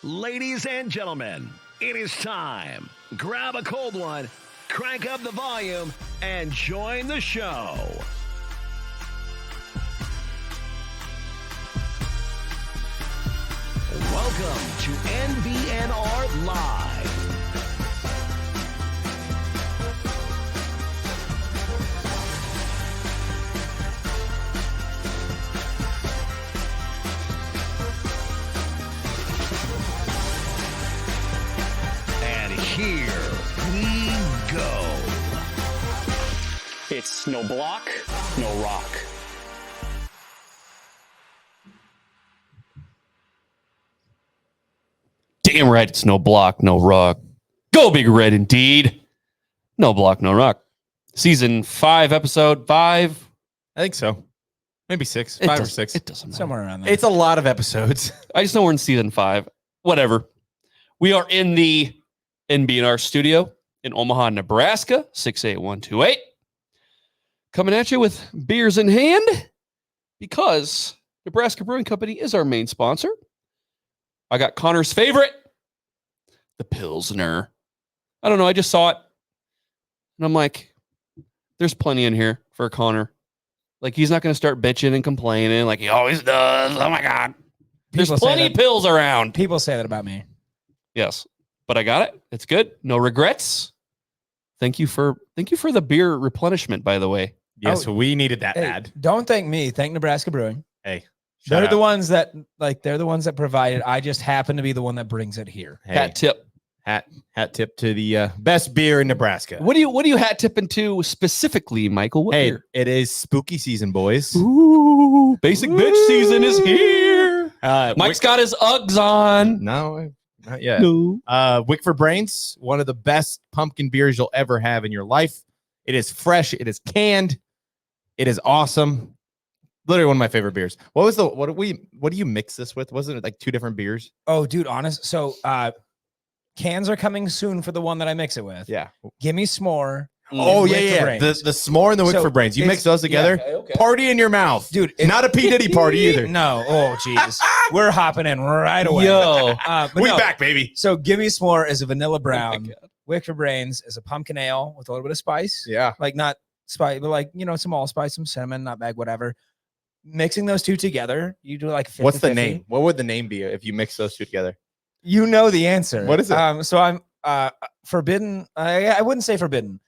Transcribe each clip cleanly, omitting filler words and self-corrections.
Ladies and gentlemen, it is time. Grab a cold one, crank up the volume, and join the show. Welcome to NBNR Live. And here we go. It's no block, no rock. Damn right, it's no block, no rock. Go Big Red, indeed. No block, no rock. Season 5, episode 5. I think so. Maybe 6, It 5 or doesn't- 6. It doesn't matter. Somewhere around there. It's a lot of episodes. I just know we're in season 5. Whatever. We are in the NBNR studio in Omaha, Nebraska, 68128. Coming at you with beers in hand because Nebraska Brewing Company is our main sponsor. I got Connor's favorite, the Pilsner. I don't know. I just saw it. And I'm like, there's plenty in here for Connor. Like, he's not going to start bitching and complaining like he always does. Oh, my God. There's People say plenty of that- pills around. People say that about me. Yes. But I got it. It's good. No regrets. Thank you for the beer replenishment, by the way. Yes, we needed that Hey, ad. don't thank me. Thank Nebraska Brewing. Hey, They're shout the out. ones that they're the ones that provide it. I just happen to be the one that brings it here. Hey, Hat tip. hat tip to the best beer in Nebraska. What do you hat tip into specifically, Michael? What Hey, beer? it is spooky season, boys. Ooh, basic bitch season is here. Mike's Wick- got his Uggs on. no, not yet. No. Wick for Brains, one of the best pumpkin beers you'll ever have in your life. It is fresh. It is canned. It is awesome. Literally one of my favorite beers. What do you mix this with? Wasn't it like 2 different beers? Oh, dude, honest. So cans are coming soon for the one that I mix it with. Yeah. Gimme S'more. Oh Wick yeah, for yeah. Brains. The s'more and the Wick So for Brains. You it's- mix those together. yeah, okay. Party in your mouth, Dude, Not a P Diddy party either. No. Oh, jeez. We're hopping in right away. Yo. But We no. back, baby. So Gimme S'more is a vanilla brown. God. Wick for Brains is a pumpkin ale with a little bit of spice. Yeah. Like not spice, but like, some allspice, some cinnamon, nutmeg, whatever. Mixing those two together, you do like 50, What's the name? What would the name be if you mix those 2 together? You know the answer. What is it? So I'm forbidden. I wouldn't say forbidden.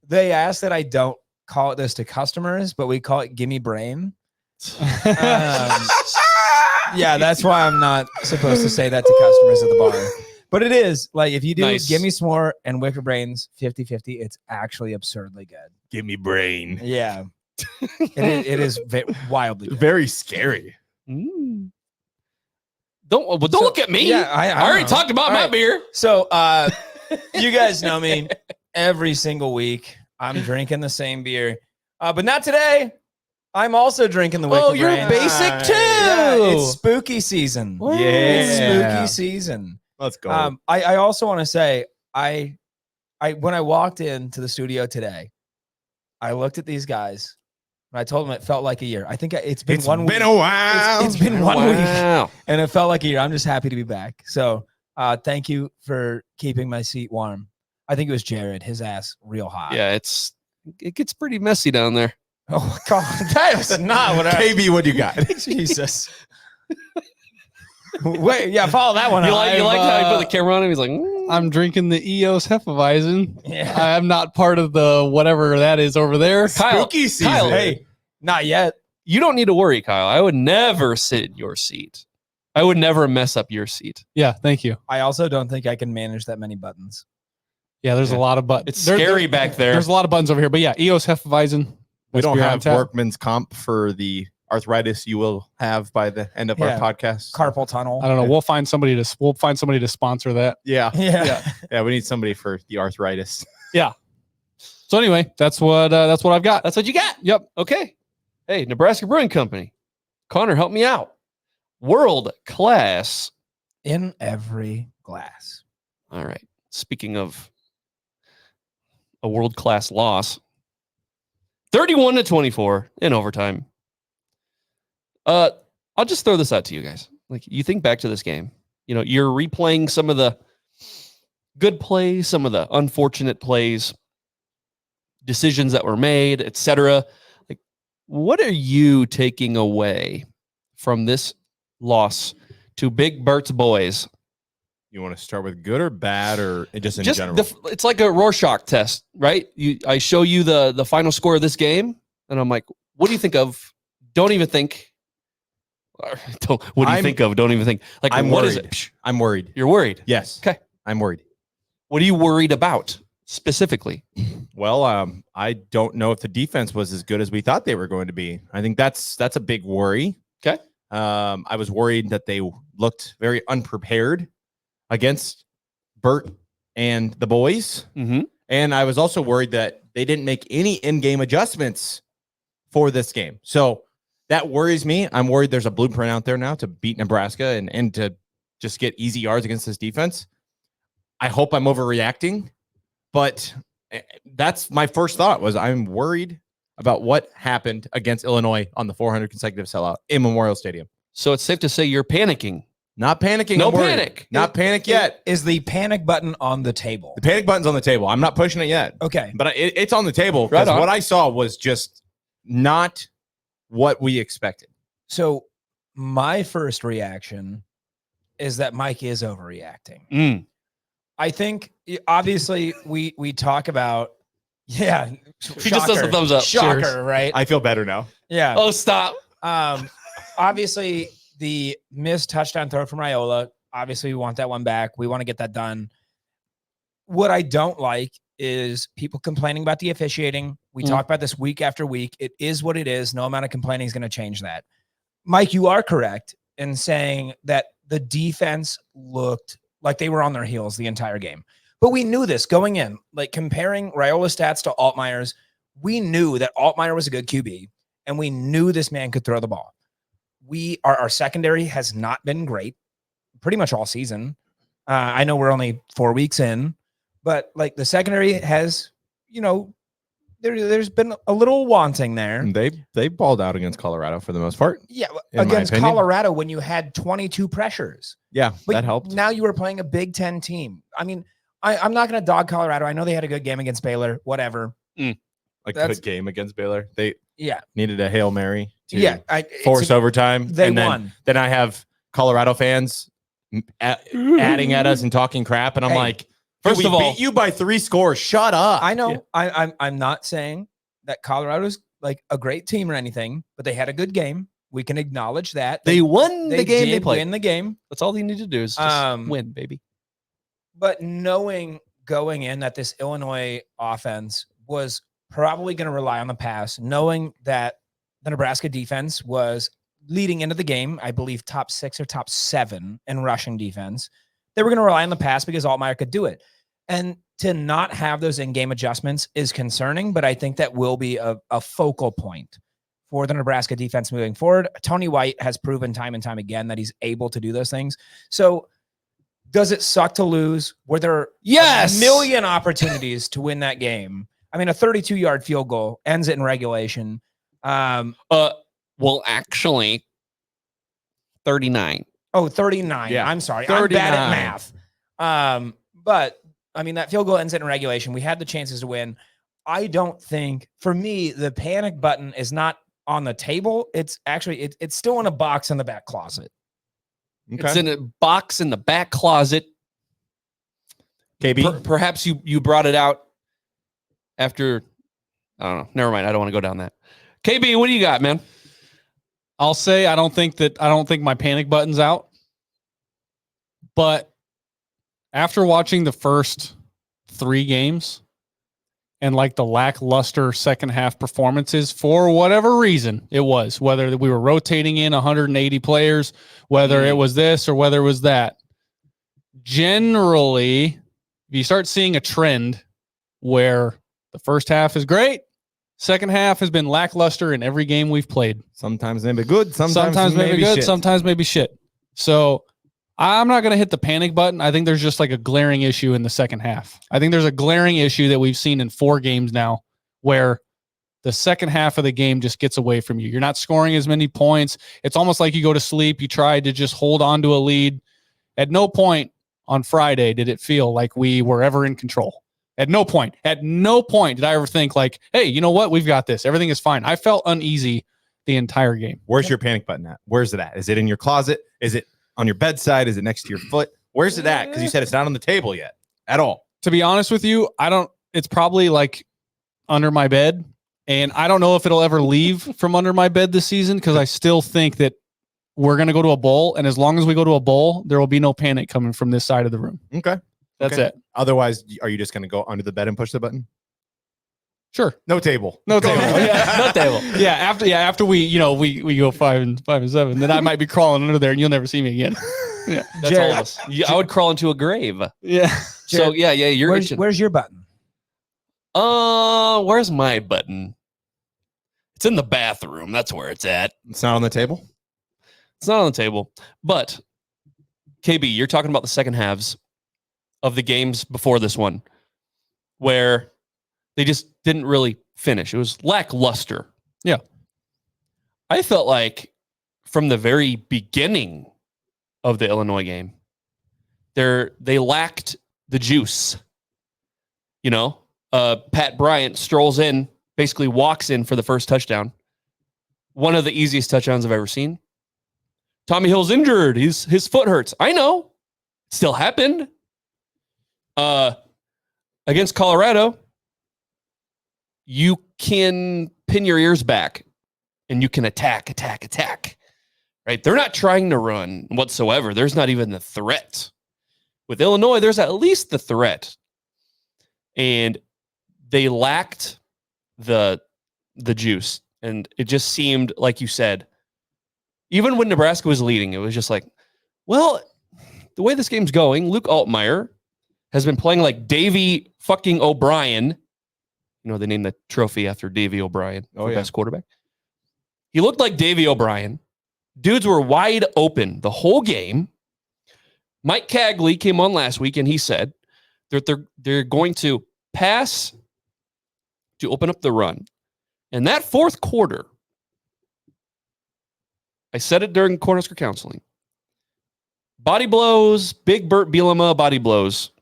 They ask that I don't call it this to customers, but we call it Gimme Brain. Yeah, that's why I'm not supposed to say that to customers at the bar. But it is like if you do Nice. Gimme S'more and Wicker Brains 50-50, it's actually absurdly good. Give me brain. Yeah. it is wildly good. Very scary. Mm. Don't look at me. Yeah, I I already know. talked about All my right. beer. So you guys know me. Every single week I'm drinking the same beer. But not today. I'm also drinking the Wicker Oh, you're Brains. basic too. Yeah, it's spooky season. Wow. It's Yeah. spooky season. Let's go. I also want to say I when I walked into the studio today, I looked at these guys and I told them it felt like a year. I think it's been It's 1 week. been a while. It's been 1 week Wow. and it felt like a year. I'm just happy to be back. So thank you for keeping my seat warm. I think it was Jared, his ass real hot. Yeah, it gets pretty messy down there. Oh God, that was not what I KB, what do you got? Jesus. Wait, yeah, follow that one. You up. like how he put the camera on him? He's like, I'm drinking the EOS Hefeweizen. Yeah. I'm not part of the whatever that is over there. Kyle, Spooky season. Kyle, Hey, not yet. you don't need to worry, Kyle. I would never sit in your seat. I would never mess up your seat. Yeah, thank you. I also don't think I can manage that many buttons. Yeah, there's a lot of buttons. It's scary back there. There's a lot of buttons over here, but yeah, EOS Hefeweizen. We Best don't beer on have tap. workman's comp for the arthritis you will have by the end of Yeah. our podcast. Carpal tunnel. I don't know. We'll find somebody to sponsor that. Yeah. Yeah. Yeah. We need somebody for the arthritis. So anyway, that's what I've got. That's what you got. Yep. Okay. Hey, Nebraska Brewing Company. Connor, help me out. World class. In every glass. All right. Speaking of a world class loss, 31-24 in overtime. I'll just throw this out to you guys. Like, you think back to this game. you're replaying some of the good plays, some of the unfortunate plays, decisions that were made, etc. Like, what are you taking away from this loss to Big Bert's boys? You want to start with good or bad, or just in general? It's like a Rorschach test, right? I show you the final score of this game, and I'm like, what do you think of? Don't even think. What do you think of? Don't even think. Like, I'm what worried. is it? I'm worried. You're worried. Yes. Okay. I'm worried. What are you worried about specifically? Well, I don't know if the defense was as good as we thought they were going to be. I think that's a big worry. Okay. I was worried that they looked very unprepared against Bert and the boys. Mm-hmm. And I was also worried that they didn't make any in-game adjustments for this game. So that worries me. I'm worried there's a blueprint out there now to beat Nebraska and to just get easy yards against this defense. I hope I'm overreacting, but that's my first thought was I'm worried about what happened against Illinois on the 400 consecutive sellout in Memorial Stadium. So it's safe to say you're panicking. Not panicking. No I'm worried. panic. Not panic yet. Is the panic button on the table? The panic button's on the table. I'm not pushing it yet. Okay. But it's on the table because what I saw was just not what we expected. So my first reaction is that Mike is overreacting. I think obviously we talk about He just does the thumbs up. Shocker, Cheers. right? I feel better now. Yeah. Oh, stop. Obviously the missed touchdown throw from Raiola. Obviously, we want that one back. We want to get that done. What I don't like is people complaining about the officiating. We talk about this week after week. It is what it is. No amount of complaining is going to change that. Mike, you are correct in saying that the defense looked like they were on their heels the entire game. But we knew this going in, like comparing Raiola's stats to Altmaier's. We knew that Altmaier was a good QB, and we knew this man could throw the ball. Our secondary has not been great pretty much all season. I know we're only 4 weeks in, but like the secondary has, there's been a little wanting there. They balled out against Colorado for the most part. Yeah, against Colorado when you had 22 pressures. Yeah, but that helped. Now you were playing a Big Ten team. I mean, I'm not going to dog Colorado. I know they had a good game against Baylor, whatever. Good game against Baylor. They needed a Hail Mary to force overtime. They won. Then I have Colorado fans adding at us and talking crap. And I'm like, first of all, beat you by 3 scores. Shut up. I know. Yeah. I'm not saying that Colorado's like a great team or anything, but they had a good game. We can acknowledge that. They won the game they played. Win the game. That's all they need to do is just win, baby. But knowing going in that this Illinois offense was probably going to rely on the pass, knowing that the Nebraska defense was leading into the game, I believe top 6 or top 7 in rushing defense, they were going to rely on the pass because Altmaier could do it. And to not have those in-game adjustments is concerning, but I think that will be a focal point for the Nebraska defense moving forward. Tony White has proven time and time again that he's able to do those things. So does it suck to lose? Were there a million opportunities to win that game? I mean, a 32-yard field goal ends it in regulation. Well, actually, 39. Oh, 39. Yeah. I'm sorry. 39. I'm bad at math. But I mean, that field goal ends it in regulation. We had the chances to win. I don't think, for me, the panic button is not on the table. It's actually, it's still in a box in the back closet. Okay. It's in a box in the back closet. KB? Perhaps you brought it out after, I don't know. Never mind. I don't want to go down that. KB, what do you got, man? I'll say I don't think my panic button's out. But after watching the first 3 games and like the lackluster second half performances, for whatever reason it was, whether we were rotating in 180 players, whether it was this or whether it was that, generally, if you start seeing a trend where the first half is great, second half has been lackluster in every game we've played. Sometimes maybe good, sometimes maybe good, shit. Sometimes maybe shit. So I'm not going to hit the panic button. I think there's just like a glaring issue in the second half. I think there's a glaring issue that we've seen in 4 games now where the second half of the game just gets away from you. You're not scoring as many points. It's almost like you go to sleep. You try to just hold on to a lead. At no point on Friday did it feel like we were ever in control. At no point did I ever think like, hey, you know what? We've got this. Everything is fine. I felt uneasy the entire game. Where's your panic button at? Where's it at? Is it in your closet? Is it on your bedside? Is it next to your foot? Where's it at? Because you said it's not on the table yet at all. To be honest with you, it's probably like under my bed. And I don't know if it'll ever leave from under my bed this season because I still think that we're going to go to a bowl. And as long as we go to a bowl, there will be no panic coming from this side of the room. Okay. That's it. Otherwise, are you just going to go under the bed and push the button? Sure. No table. No table. Yeah, no table. After we go 5 and 7, then I might be crawling under there and you'll never see me again. Yeah. That's all of us. I would crawl into a grave. Yeah. So you're where's your button? Where's my button? It's in the bathroom. That's where it's at. It's not on the table? It's not on the table. But KB, you're talking about the second halves of the games before this one where they just didn't really finish. It was lackluster. Yeah. I felt like from the very beginning of the Illinois game, they lacked the juice. You know, Pat Bryant strolls in, basically walks in for the first touchdown. One of the easiest touchdowns I've ever seen. Tommy Hill's injured. His foot hurts. I know. It still happened. Against Colorado, you can pin your ears back and you can attack. Right? They're not trying to run whatsoever. There's not even the threat. With Illinois, there's at least the threat. And they lacked the juice. And it just seemed, like you said, even when Nebraska was leading, it was just like, well, the way this game's going, Luke Altmaier has been playing like Davey fucking O'Brien. You know, they named the trophy after Davey O'Brien for best quarterback. He looked like Davey O'Brien. Dudes were wide open the whole game. Mike Cagley came on last week and he said that they're going to pass to open up the run. And that fourth quarter, I said it during Cornhusker counseling. Body blows, big Burt Bielema body blows.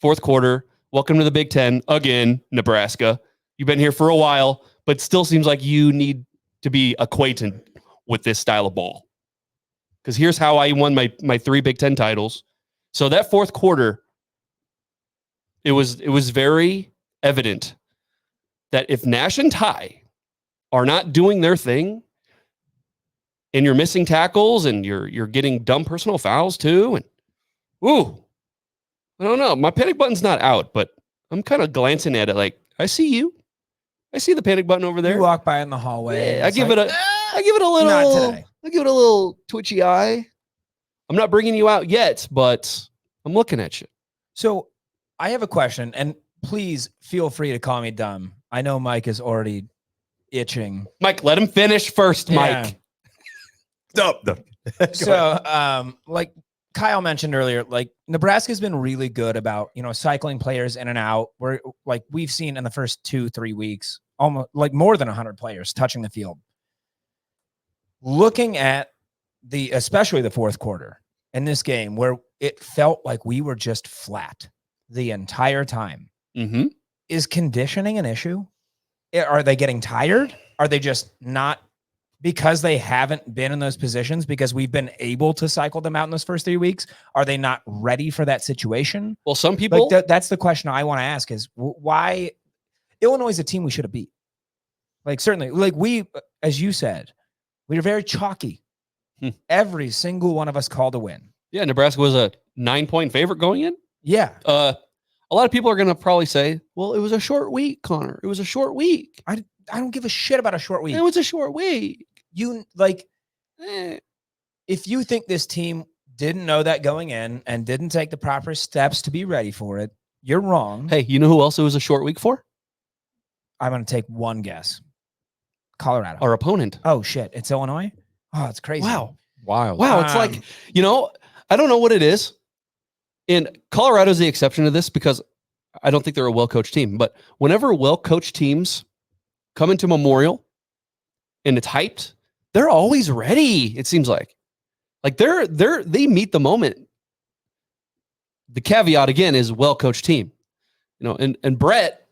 Fourth quarter, welcome to the Big Ten. Again, Nebraska. You've been here for a while, but still seems like you need to be acquainted with this style of ball. Because here's how I won my 3 Big Ten titles. So that fourth quarter, it was very evident that if Nash and Ty are not doing their thing, and you're missing tackles and you're getting dumb personal fouls too, and I don't know. My panic button's not out, but I'm kind of glancing at it like, I see you. I see the panic button over there. You walk by in the hallway. Yeah, I give it a little. Not today. I give it a little twitchy eye. I'm not bringing you out yet, but I'm looking at you. So I have a question, and please feel free to call me dumb. I know Mike is already itching. Mike, let him finish first, Yeah. Mike. No. So, like Kyle mentioned earlier, like Nebraska's been really good about, cycling players in and out. Where like we've seen in the first 2-3 weeks, almost like more than 100 players touching the field. Looking at especially the fourth quarter in this game where it felt like we were just flat the entire time. Mm-hmm. Is conditioning an issue? Are they getting tired? Are they just not, because they haven't been in those positions, because we've been able to cycle them out in those first 3 weeks? Are they not ready for that situation? Well, some people... Like that's the question I want to ask is why Illinois is a team we should have beat. Like certainly, like we, as you said, we were very chalky. Every single one of us called a win. Yeah, Nebraska was a 9-point favorite going in. Yeah. A lot of people are going to probably say, well, it was a short week, Connor. It was a short week. I don't give a shit about a short week. It was a short week. You if you think this team didn't know that going in and didn't take the proper steps to be ready for it, you're wrong. Hey, you know who else it was a short week for? I'm going to take one guess. Colorado. Our opponent. Oh, shit. It's Illinois? Oh, it's crazy. Wow. Wild. Wow. It's like, I don't know what it is. And Colorado's the exception to this because I don't think they're a well-coached team. But whenever well-coached teams come into Memorial and it's hyped, they're always ready, it seems like. Like they meet the moment the caveat again is well-coached team. You know, and Brett,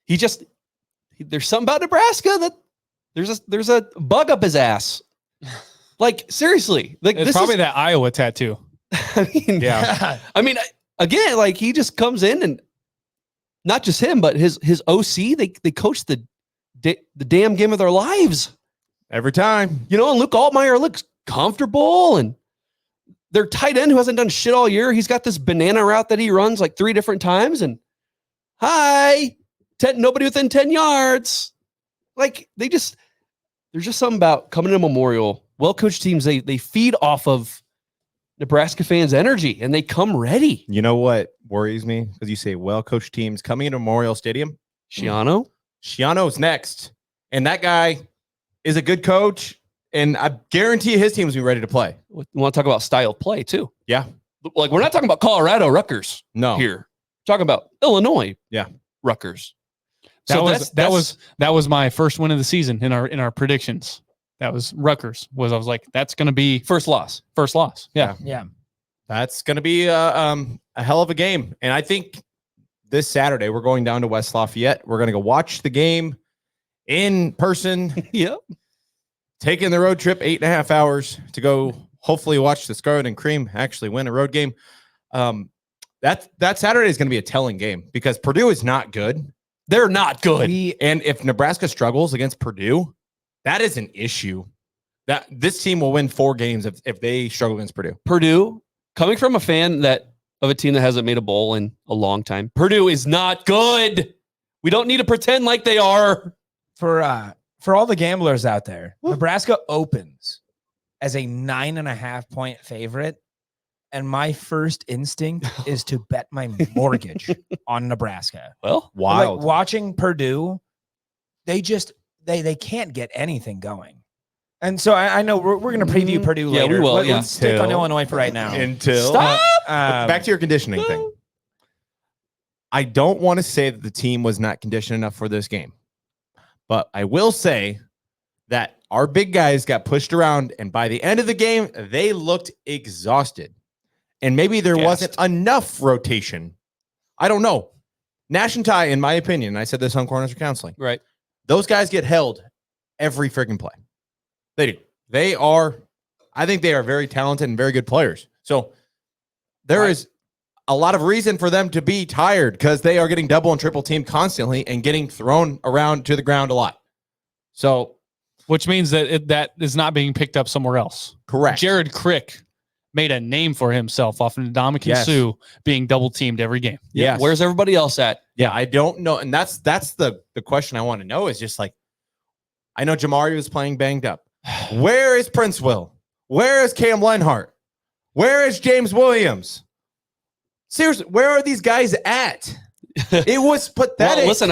there's something about Nebraska that there's a bug up his ass. Like, seriously. Like, It's probably that Iowa tattoo. I mean, Yeah. I mean, again, like, he just comes in, and not just him, but his OC, they coach the damn game of their lives. Every time. You know, and Luke Altmaier looks comfortable, and their tight end who hasn't done shit all year, he's got this banana route that he runs like 3 different times, and nobody within 10 yards. Like, there's just something about coming to Memorial. Well-coached teams, they feed off of Nebraska fans' energy, and they come ready. You know what worries me? Because you say well-coached teams coming into Memorial Stadium. Shiano's next. And that guy is a good coach. And I guarantee his team's be ready to play. We want to talk about style of play, too. Yeah. Like, we're not talking about Colorado Rutgers here. We're talking about Illinois Rutgers. That was my first win of the season in our predictions. That was Rutgers. I was like, that's going to be first loss. Yeah. That's going to be a hell of a game. And I think this Saturday we're going down to West Lafayette. We're going to go watch the game in person. Yep. Taking the road trip 8.5 hours to go hopefully watch the Scarlet and Cream actually win a road game. That Saturday is going to be a telling game because Purdue is not good. They're not good. And if Nebraska struggles against Purdue, that is an issue. That this team will win 4 games if they struggle against Purdue. Purdue, coming from a fan of a team that hasn't made a bowl in a long time, Purdue is not good. We don't need to pretend like they are. For all the gamblers out there, Nebraska opens as a 9.5 point favorite. And my first instinct is to bet my mortgage on Nebraska. Well, wild. Like watching Purdue, they can't get anything going. And so I know we're going to preview Purdue later. We will. Let's stick on Illinois for right now. Stop. Back to your conditioning thing. I don't want to say that the team was not conditioned enough for this game. But I will say that our big guys got pushed around, and by the end of the game, they looked exhausted. And maybe there wasn't enough rotation. I don't know. Nash and Ty, in my opinion, and I said this on Cornhusker Counseling, right? Those guys get held every freaking play. They do. I think they are very talented and very good players. So there is a lot of reason for them to be tired because they are getting double and triple teamed constantly and getting thrown around to the ground a lot. So, which means that that is not being picked up somewhere else. Correct. Jared Crick made a name for himself off of Ndamukong Suh being double teamed every game. Yeah. Yes. Where's everybody else at? Yeah, I don't know. And that's the question I want to know is just like, I know Jamari was playing banged up. Where is Prince Will? Where is Cam Lenhart? Where is James Williams? Seriously, where are these guys at? It was pathetic. Well, listen,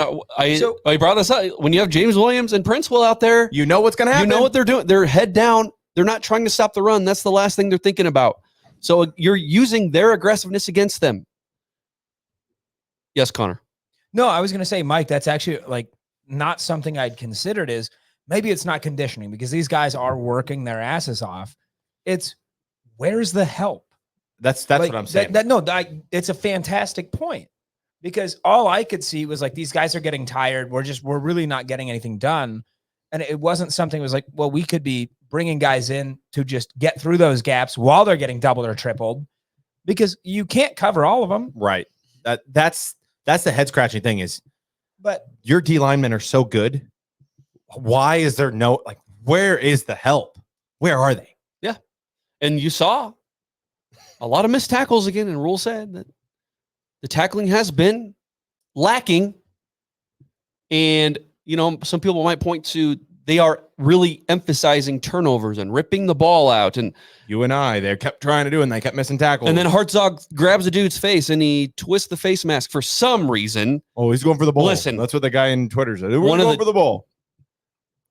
I brought this up. When you have James Williams and Prince Will out there, you know what's going to happen. You know what they're doing. They're head down. They're not trying to stop the run. That's the last thing they're thinking about. So you're using their aggressiveness against them. Yes, Connor. No, I was going to say, Mike, that's actually like not something I'd considered is maybe it's not conditioning because these guys are working their asses off. It's where's the help? That's like, what I'm saying. It's a fantastic point because all I could see was like, these guys are getting tired. We're really not getting anything done. And it wasn't something. It was like, well, we could be bringing guys in to just get through those gaps while they're getting doubled or tripled because you can't cover all of them. Right. That's the head scratching thing is, but your D linemen are so good. Why is there where is the help? Where are they? Yeah. And you saw a lot of missed tackles again. And Rule said that the tackling has been lacking. And, some people might point to they are really emphasizing turnovers and ripping the ball out. And they kept trying to do it and they kept missing tackles. And then Hartzog grabs a dude's face and he twists the face mask for some reason. Oh, he's going for the ball. Listen. That's what the guy in Twitter said. We're going for the ball.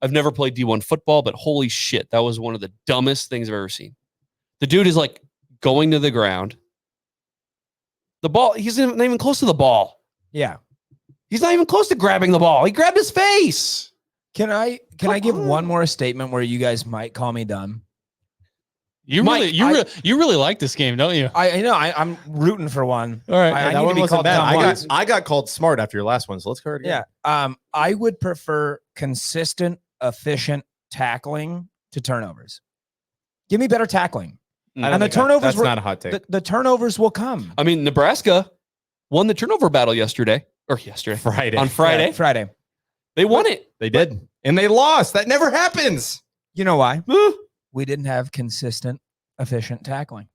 I've never played D1 football, but holy shit, that was one of the dumbest things I've ever seen. The dude is like going to the ground. The ball, he's not even close to the ball. Yeah. He's not even close to grabbing the ball. He grabbed his face. Can I give one more statement where you guys might call me dumb? You Mike, you really like this game, don't you? I know. I'm rooting for one. All right. I that need to one be wasn't called bad. dumb once. I got called smart after your last one, so let's go again. Yeah. I would prefer consistent, efficient tackling to turnovers. Give me better tackling. And the turnovers that's not a hot take. The turnovers will come. I mean, Nebraska won the turnover battle Friday. On Friday. Yeah, Friday. They won it. They did. And they lost. That never happens. You know why? We didn't have consistent, efficient tackling.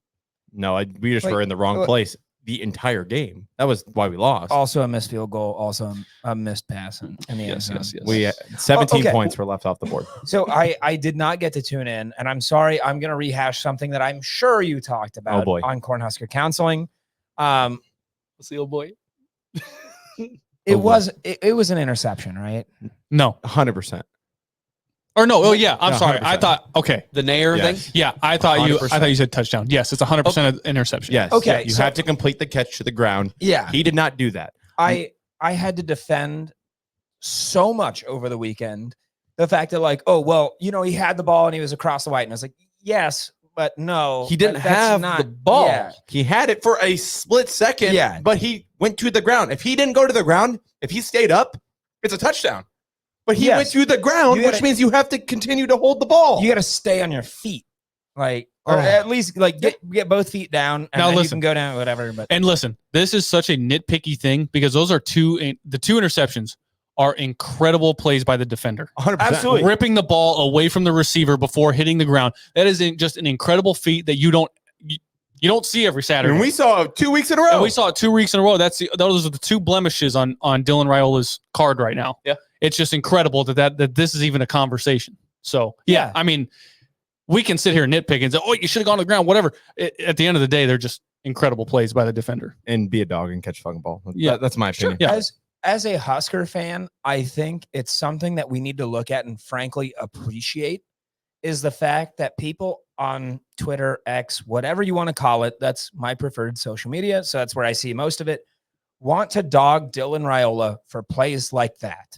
No, we just were in the wrong place the entire game. That was why we lost. Also a missed field goal. Also a missed pass in the end zone. Yes. We 17 points were left off the board. So I did not get to tune in, and I'm sorry. I'm going to rehash something that I'm sure you talked about on Cornhusker Counseling. What's the old boy? It was an interception, right? No, 100%. or no. Oh yeah, I'm No, sorry. 100%. I thought okay. The Nair Yes. thing? Yeah, I thought you 100%. said touchdown. Yes, it's 100% interception. Yes. Okay, You so- have to complete the catch to the ground. Yeah. He did not do that. I had to defend so much over the weekend the fact that, like, oh well, he had the ball and he was across the white, and I was like, yes, but no, He didn't that's have not, the ball. Yeah. He had it for a split second, but he went to the ground. If he didn't go to the ground, if he stayed up, it's a touchdown. But he went to the ground, which means you have to continue to hold the ball. You got to stay on your feet, like, or at least like get both feet down, and Now then you listen. can go down, whatever. But And listen, this is such a nitpicky thing because those are the two interceptions are incredible plays by the defender. 100%. Absolutely. Ripping the ball away from the receiver before hitting the ground. That is just an incredible feat that you don't see every Saturday. And we saw it 2 weeks in a row. And we saw it 2 weeks in a row. Those are the two blemishes on Dylan Raiola's card right now. Yeah. It's just incredible that this is even a conversation. So Yeah. I mean, we can sit here and nitpick and say, oh, you should have gone to the ground, whatever. At the end of the day, they're just incredible plays by the defender. And be a dog and catch a fucking ball. Yeah. That's my opinion. Yeah. as a Husker fan, I think it's something that we need to look at and frankly appreciate is the fact that people on Twitter, X, whatever you want to call it, that's my preferred social media, so that's where I see most of it, want to dog Dylan Raiola for plays like that.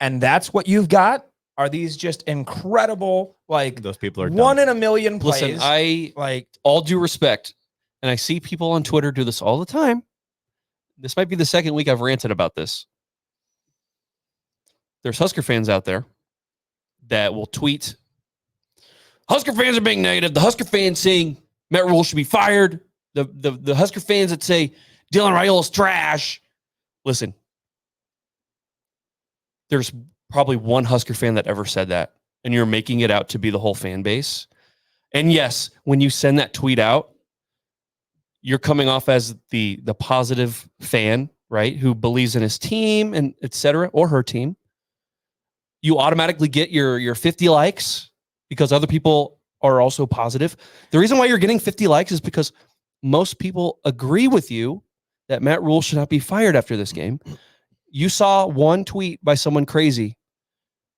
And that's what you've got are these just incredible, like, Those people are one dumb. in a million plays. Listen, all due respect, and I see people on Twitter do this all the time. This might be the second week I've ranted about this. There's Husker fans out there that will tweet, Husker fans are being negative. The Husker fans saying Matt Rule should be fired. The Husker fans that say Dylan Raiola's trash. Listen, there's probably one Husker fan that ever said that, and you're making it out to be the whole fan base. And yes, when you send that tweet out, you're coming off as the positive fan, right? Who believes in his team and et cetera, or her team. You automatically get your 50 likes because other people are also positive. The reason why you're getting 50 likes is because most people agree with you that Matt Rule should not be fired after this game. You saw one tweet by someone crazy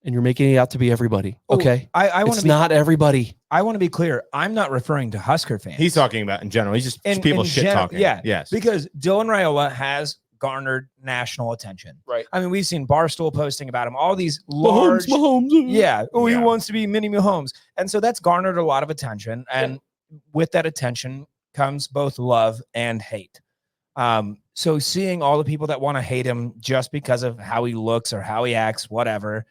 and you're making it out to be everybody. Okay. I want It's to not everybody. I want to be clear. I'm not referring to Husker fans. He's talking about in general. He's just people shit talking. Yeah. Yes. Because Dylan Raiola has garnered national attention. Right. I mean, we've seen Barstool posting about him, all these large. Mahomes. Yeah. Oh, he Yeah. wants to be mini Mahomes. And so that's garnered a lot of attention. And with that attention comes both love and hate. So seeing all the people that want to hate him just because of how he looks or how he acts, whatever,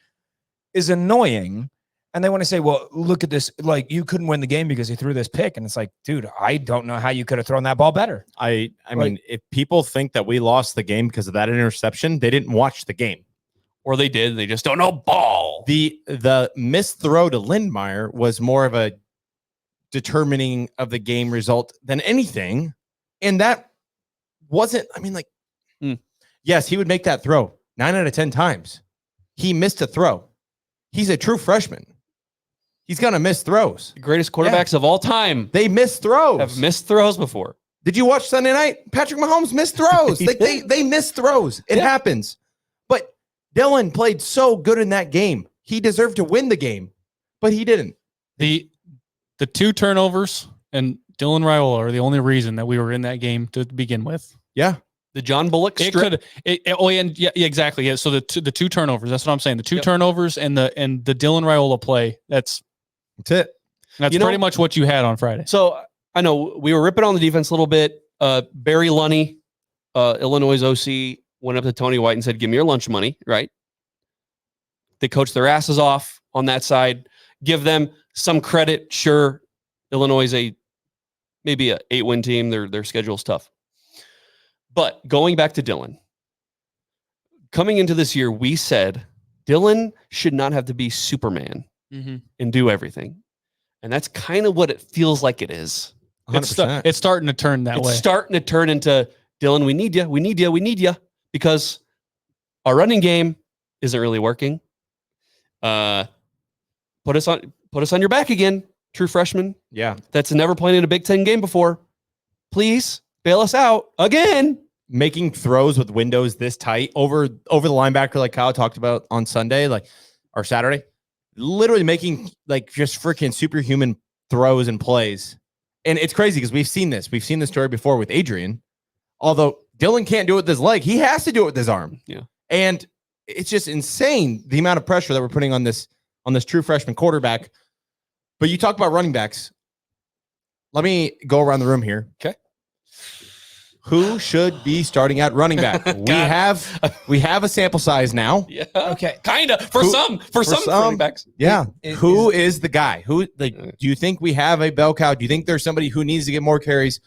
is annoying. And they want to say, well, look at this. Like, you couldn't win the game because he threw this pick. And it's like, dude, I don't know how you could have thrown that ball better. I mean, if people think that we lost the game because of that interception, they didn't watch the game. Or they did. They just don't know ball. The missed throw to Lindmeyer was more of a determining of the game result than anything. And that wasn't, I mean, like, yes, he would make that throw 9 out of 10 times. He missed a throw. He's a true freshman. He's going to miss throws. The greatest quarterbacks of all time They miss throws. have missed throws before. Did you watch Sunday night? Patrick Mahomes missed throws. They miss throws. It happens. But Dylan played so good in that game. He deserved to win the game, but he didn't. The two turnovers and Dylan Raiola are the only reason that we were in that game to begin with. Yeah. The John Bullock It strip. could. Yeah, exactly. Yeah. So the two turnovers. That's what I'm saying. The two turnovers and the Dylan Raiola play. That's That's it. That's pretty much what you had on Friday. So I know we were ripping on the defense a little bit. Barry Lunny, Illinois' OC, went up to Tony White and said, "Give me your lunch money." Right? They coached their asses off on that side. Give them some credit. Sure, Illinois is maybe a 8-win team. Their schedule's tough. But going back to Dylan, coming into this year, we said Dylan should not have to be Superman and do everything. And that's kind of what it feels like it is. 100%. It's starting to turn that way. It's starting to turn into, Dylan, we need you. We need you. We need you. Because our running game isn't really working. Put us on your back again, true freshman. Yeah. That's never played in a Big Ten game before. Please bail us out again. Making throws with windows this tight over the linebacker, like Kyle talked about on Sunday, or Saturday, literally making just freaking superhuman throws and plays. And it's crazy because we've seen this story before with Adrian. Although Dylan can't do it with his leg, he has to do it with his arm. Yeah. And it's just insane the amount of pressure that we're putting on this true freshman quarterback. But you talk about running backs. Let me go around the room here. Okay. Who should be starting at running back? we have a sample size now. Yeah. Okay. Kind of. For some running backs. Yeah. Who is the guy? Do you think we have a bell cow? Do you think there's somebody who needs to get more carries?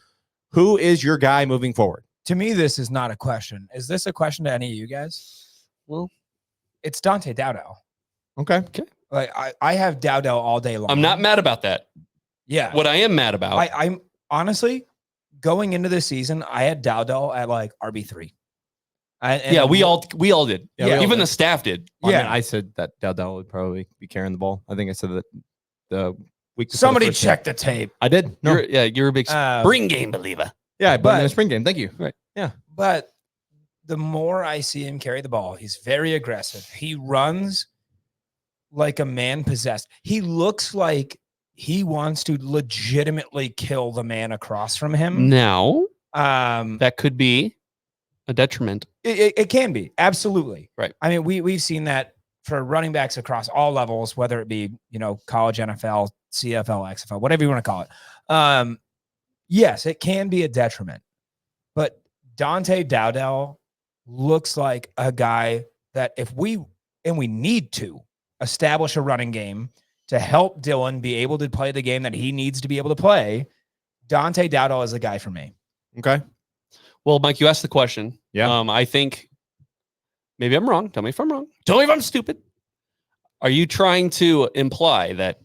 Who is your guy moving forward? To me, this is not a question. Is this a question to any of you guys? Well, it's Dante Dowdell. Okay. Like I have Dowdell all day long. I'm not mad about that. Yeah. What I am mad about. I'm honestly going into this season, I had Dowdell at RB3. We all did. Yeah, even the staff did. Yeah, I said that Dowdell would probably be carrying the ball. I think I said that the week. Somebody check the tape. I did. No. You're a big spring game believer. Yeah, I put him in the spring game. Thank you. Right. Yeah. But the more I see him carry the ball, he's very aggressive. He runs like a man possessed. He looks like he wants to legitimately kill the man across from him. Now, that could be a detriment. It can be. Absolutely. Right. I mean, we've seen that for running backs across all levels, whether it be, college, NFL, CFL, XFL, whatever you want to call it. Yes, it can be a detriment. But Dante Dowdell looks like a guy that if we need to establish a running game to help Dylan be able to play the game that he needs to be able to play, Dante Dowdell is a guy for me. Okay. Well, Mike, you asked the question. Yeah. I think maybe I'm wrong. Tell me if I'm wrong. Tell me if I'm stupid. Are you trying to imply that,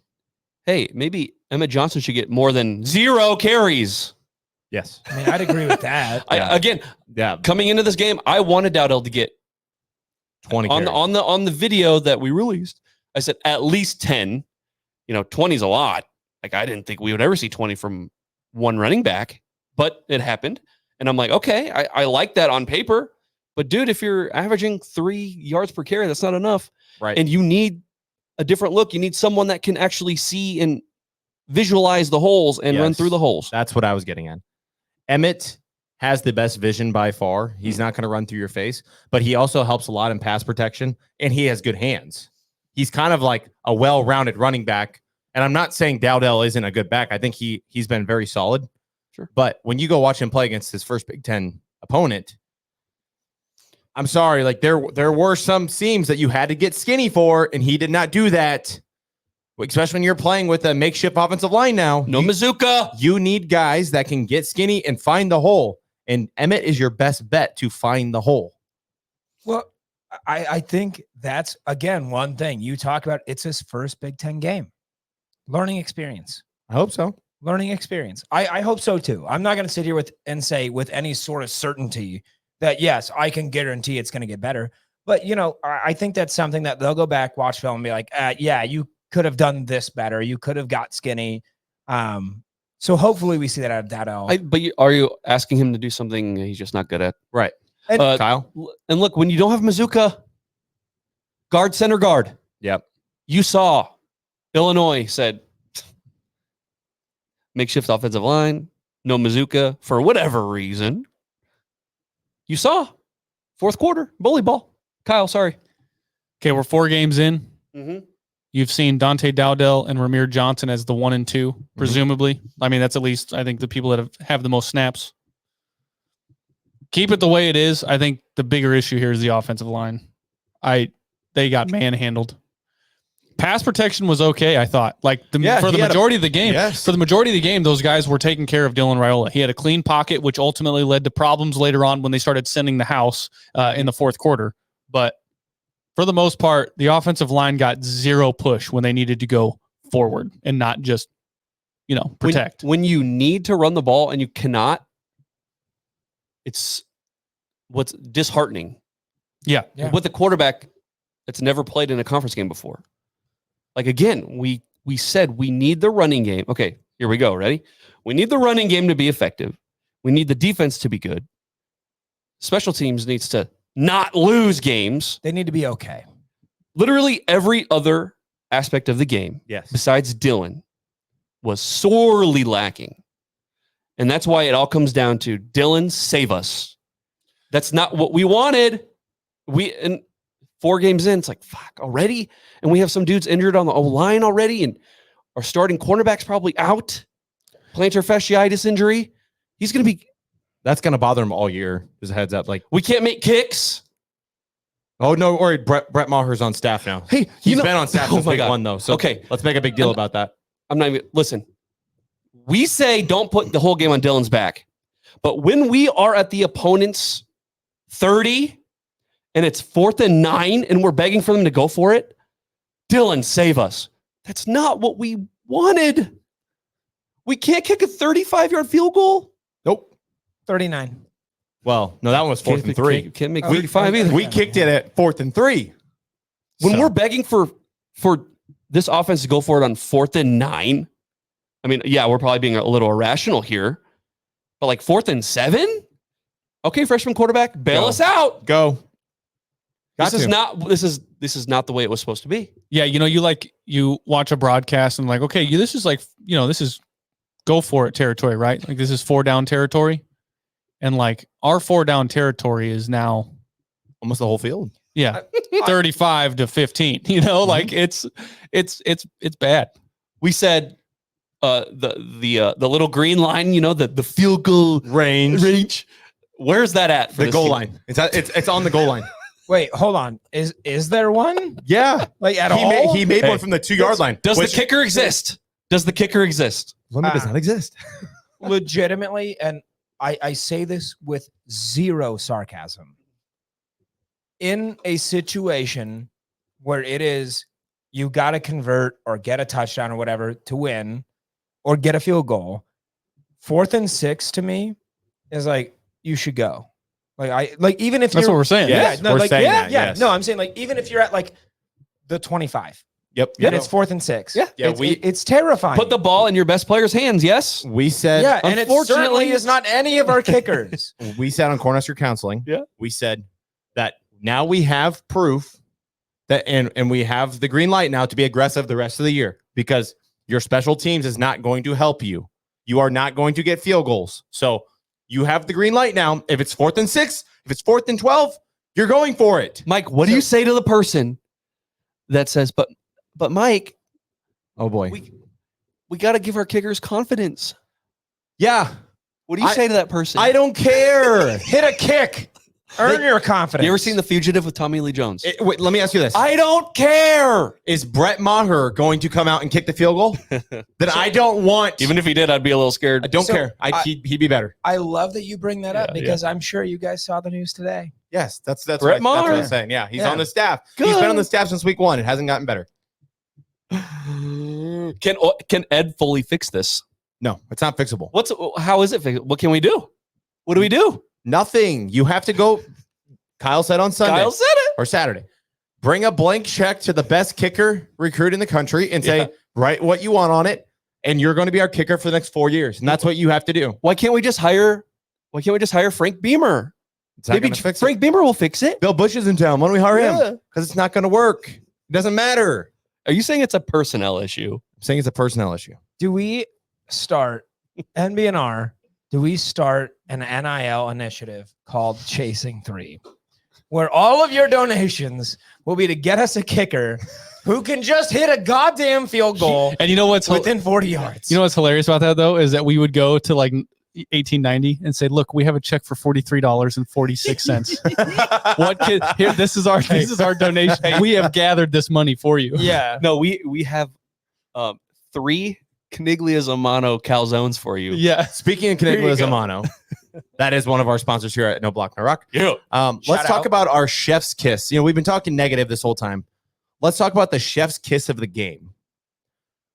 hey, maybe Emmett Johnson should get more than 0 carries? Yes. I mean, I'd agree with that. Coming into this game, I wanted Dowdell to get 20 on the video that we released. I said at least 10. 20 is a lot. I didn't think we would ever see 20 from one running back, but it happened. And I'm like, okay, I like that on paper. But dude, if you're averaging 3 yards per carry, that's not enough. Right. And you need a different look. You need someone that can actually see and visualize the holes and run through the holes. That's what I was getting at. Emmett has the best vision by far. He's not going to run through your face, but he also helps a lot in pass protection, and he has good hands. He's kind of like a well-rounded running back. And I'm not saying Dowdell isn't a good back. I think he's been very solid. Sure. But when you go watch him play against his first Big Ten opponent, I'm sorry, there were some seams that you had to get skinny for, and he did not do that. Especially when you're playing with a makeshift offensive line now. No Mazuka. You need guys that can get skinny and find the hole. And Emmett is your best bet to find the hole. Well, I think that's, again, one thing you talk about. It's his first Big Ten game. Learning experience. I hope so. Learning experience. I hope so, too. I'm not going to sit here and say with any sort of certainty that, yes, I can guarantee it's going to get better. But, I think that's something that they'll go back, watch film, and be like, yeah, you could have done this better. You could have got skinny. So hopefully we see that out of Dowdell. Are you asking him to do something he's just not good at? Right. And Kyle? And look, when you don't have Mazuka, guard, center guard. Yep. You saw Illinois said makeshift offensive line, no Mazuka for whatever reason. You saw fourth quarter bully ball. Kyle, sorry. Okay, we're 4 games in. Mm-hmm. You've seen Dante Dowdell and Ramir Johnson as the 1 and 2, presumably. I mean, that's at least, I think, the people that have the most snaps. Keep it the way it is. I think the bigger issue here is the offensive line. They got manhandled. Pass protection was okay, I thought. Like for the majority of the game, for the majority of the game, those guys were taking care of Dylan Raiola. He had a clean pocket, which ultimately led to problems later on when they started sending the house in the fourth quarter. But for the most part, the offensive line got zero push when they needed to go forward and not just, protect. When you need to run the ball and you cannot, it's what's disheartening. Yeah. With a quarterback that's never played in a conference game before. Like, again, we said we need the running game. Okay, here we go. Ready? We need the running game to be effective. We need the defense to be good. Special teams needs to not lose games. They need to be okay. Literally every other aspect of the game, besides Dylan, was sorely lacking. And that's why it all comes down to Dylan, save us. That's not what we wanted. And 4 games in, it's like, fuck, already? And we have some dudes injured on the O-line already, and our starting cornerback's probably out. Plantar fasciitis injury. He's going to be... That's going to bother him all year. Just a heads up. Like, we can't make kicks. Oh, no, or Brett Maher's on staff now. Hey, he's been on staff since week 1, though. So okay, let's make a big deal about that. I'm not even... Listen, we say don't put the whole game on Dylan's back. But when we are at the opponent's 30... and it's 4th and 9, and we're begging for them to go for it, Dylan, save us. That's not what we wanted. We can't kick a 35-yard field goal. Nope. 39. Well, no, that one was 4th and 3. Can't make 35 either. We kicked it at 4th and 3. When we're begging for this offense to go for it on 4th and 9, I mean, yeah, we're probably being a little irrational here, but like 4th and 7? Okay, freshman quarterback, bail us out. Go. This is not the way it was supposed to be. Yeah, you watch a broadcast and like, okay, this is like, this is go for it territory, right? Like this is 4 down territory. And like our 4 down territory is now almost the whole field. Yeah. 35 to 15. Like it's bad. We said the little green line, the field goal range. Where's that at for the goal line? It's on the goal line. Wait, hold on. Is there one? Yeah. Like at all? He made one from the 2-yard line. Does the kicker exist? Does the kicker exist? Limit does not exist. Legitimately, and I say this with zero sarcasm. In a situation where it is you got to convert or get a touchdown or whatever to win or get a field goal, 4th and 6 to me is like, you should go. Even if that's what we're saying. Yes, we're saying that, yes. No, I'm saying like even if you're at like the 25. Yep. And it's 4th and 6. Yeah. It's terrifying. Put the ball in your best player's hands. Yes. We said, and it certainly is not any of our kickers. We said on Cornhusker counseling. Yeah. We said that now we have proof that, and we have the green light now to be aggressive the rest of the year because your special teams is not going to help you. You are not going to get field goals. So you have the green light now. If it's 4th and 6, if it's 4th and 12, you're going for it. Mike, what do you say to the person that says, but Mike, oh boy, we got to give our kickers confidence. Yeah. What do you say to that person? I don't care. Hit a kick. Earn your confidence. You ever seen The Fugitive with Tommy Lee Jones? Wait, let me ask you this. I don't care. Is Brett Maher going to come out and kick the field goal? That I don't want. Even if he did, I'd be a little scared. I don't care. He'd be better. I love that you bring that up because I'm sure you guys saw the news today. Yes, that's Brett Maher. That's what I'm saying. Yeah, he's on the staff. Good. He's been on the staff since week 1. It hasn't gotten better. Can Ed Foley fix this? No, it's not fixable. How is it fixable? What can we do? What do we do? Nothing. You have to go. Kyle said on Sunday. Kyle said it. Or Saturday. Bring a blank check to the best kicker recruit in the country and say, write what you want on it, and you're going to be our kicker for the next 4 years. And that's what you have to do. Why can't we just hire Frank Beamer? Maybe Frank Beamer will fix it. Bill Bush is in town. Why don't we hire him? Because it's not going to work. It doesn't matter. Are you saying it's a personnel issue? I'm saying it's a personnel issue. Do we start NBNR? Do we start an NIL initiative called Chasing 3? where all of your donations will be to get us a kicker who can just hit a goddamn field goal And you know what's within 40 yards. You know what's hilarious about that though is that we would go to like 1890 and say, "Look, we have a check for $43.46. What kid here? This is our donation. We have gathered this money for you." Yeah. No, we have 3 Caniglias Mano calzones for you. Yeah. Speaking of Caniglias Mano, that is one of our sponsors here at No Block No Rock. Yeah. Let's talk out. about our chef's kiss. We've been talking negative this whole time. Let's talk about the chef's kiss of the game.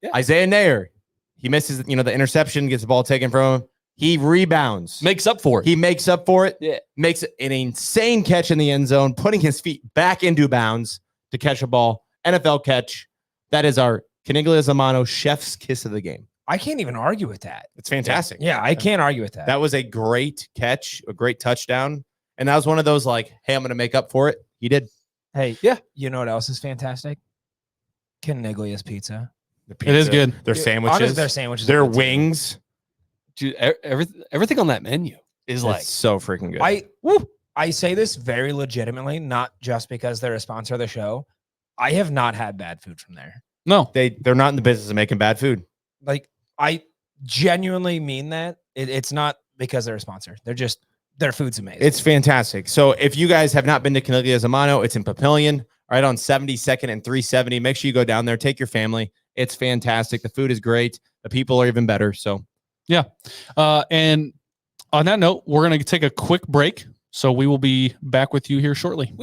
Yeah. Isaiah Nair, he misses, the interception, gets the ball taken from him. He rebounds. Makes up for it. He makes up for it. Yeah. Makes an insane catch in the end zone, putting his feet back into bounds to catch a ball. NFL catch. That is our Caniglias Mano chef's kiss of the game. I can't even argue with that. It's fantastic. Yeah, I can't argue with that. That was a great catch, a great touchdown. And that was one of those like, hey, I'm going to make up for it. He did. Hey, Yeah. You know what else is fantastic? Caniglias pizza. The It is good. Their sandwiches. Their sandwiches. Their are good too. wings. Dude, everything on that menu is like It's so freaking good. I say this very legitimately, not just because they're a sponsor of the show. I have not had bad food from there. No. They're not in the business of making bad food. Like, I genuinely mean that. It's not because they're a sponsor. Their food's amazing. It's fantastic. So if you guys have not been to Caniglias Mano, it's in Papillion, right on 72nd and 370. Make sure you go down there. Take your family. It's fantastic. The food is great. The people are even better. So Yeah. And on that note, we're going to take a quick break. So we will be back with you here shortly.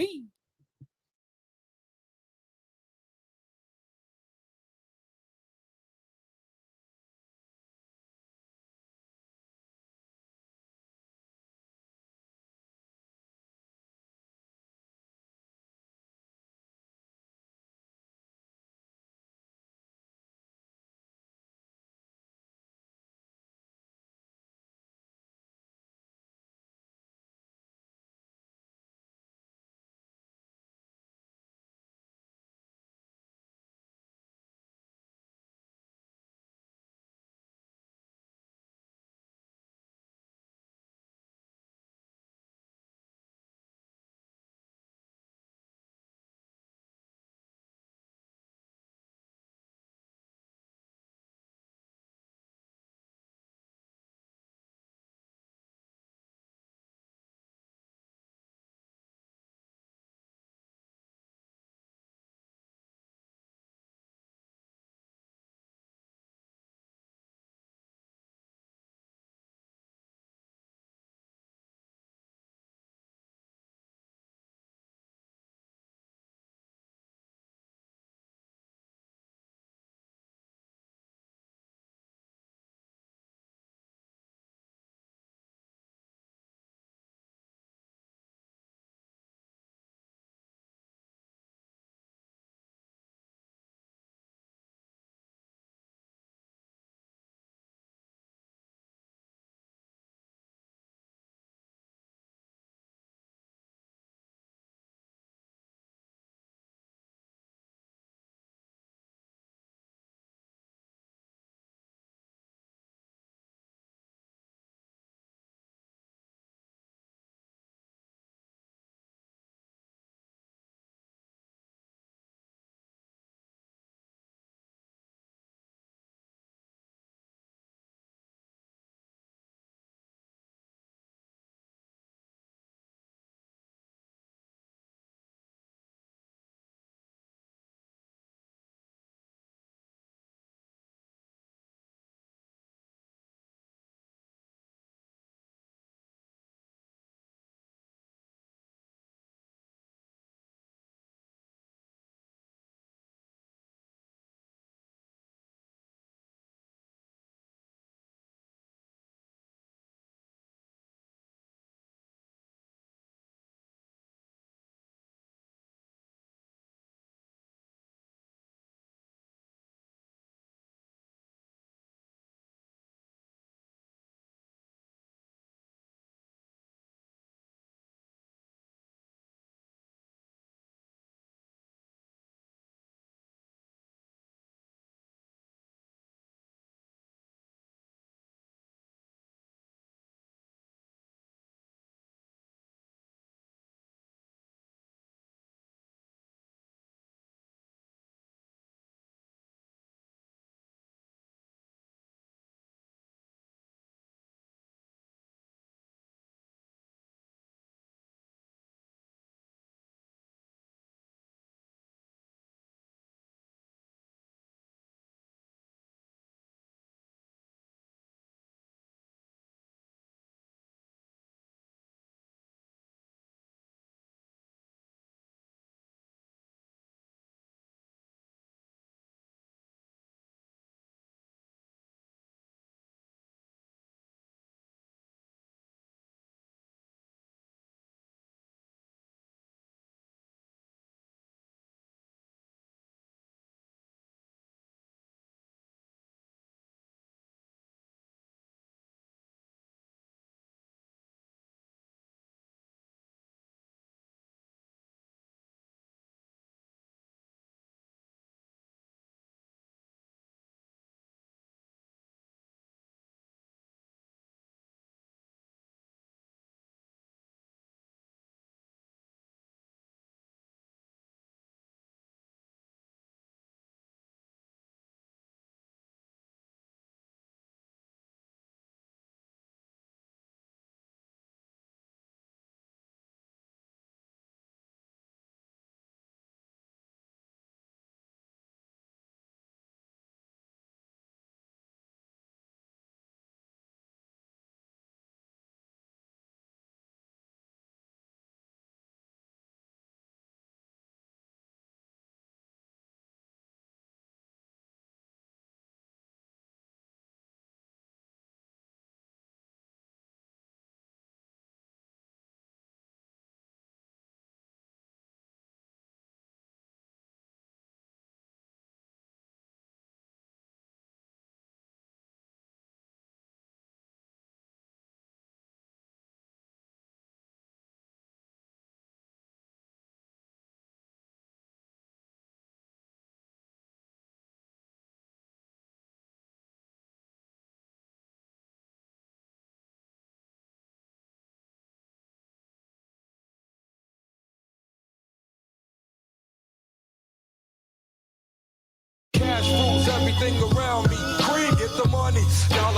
everything around me. Cream, get the money.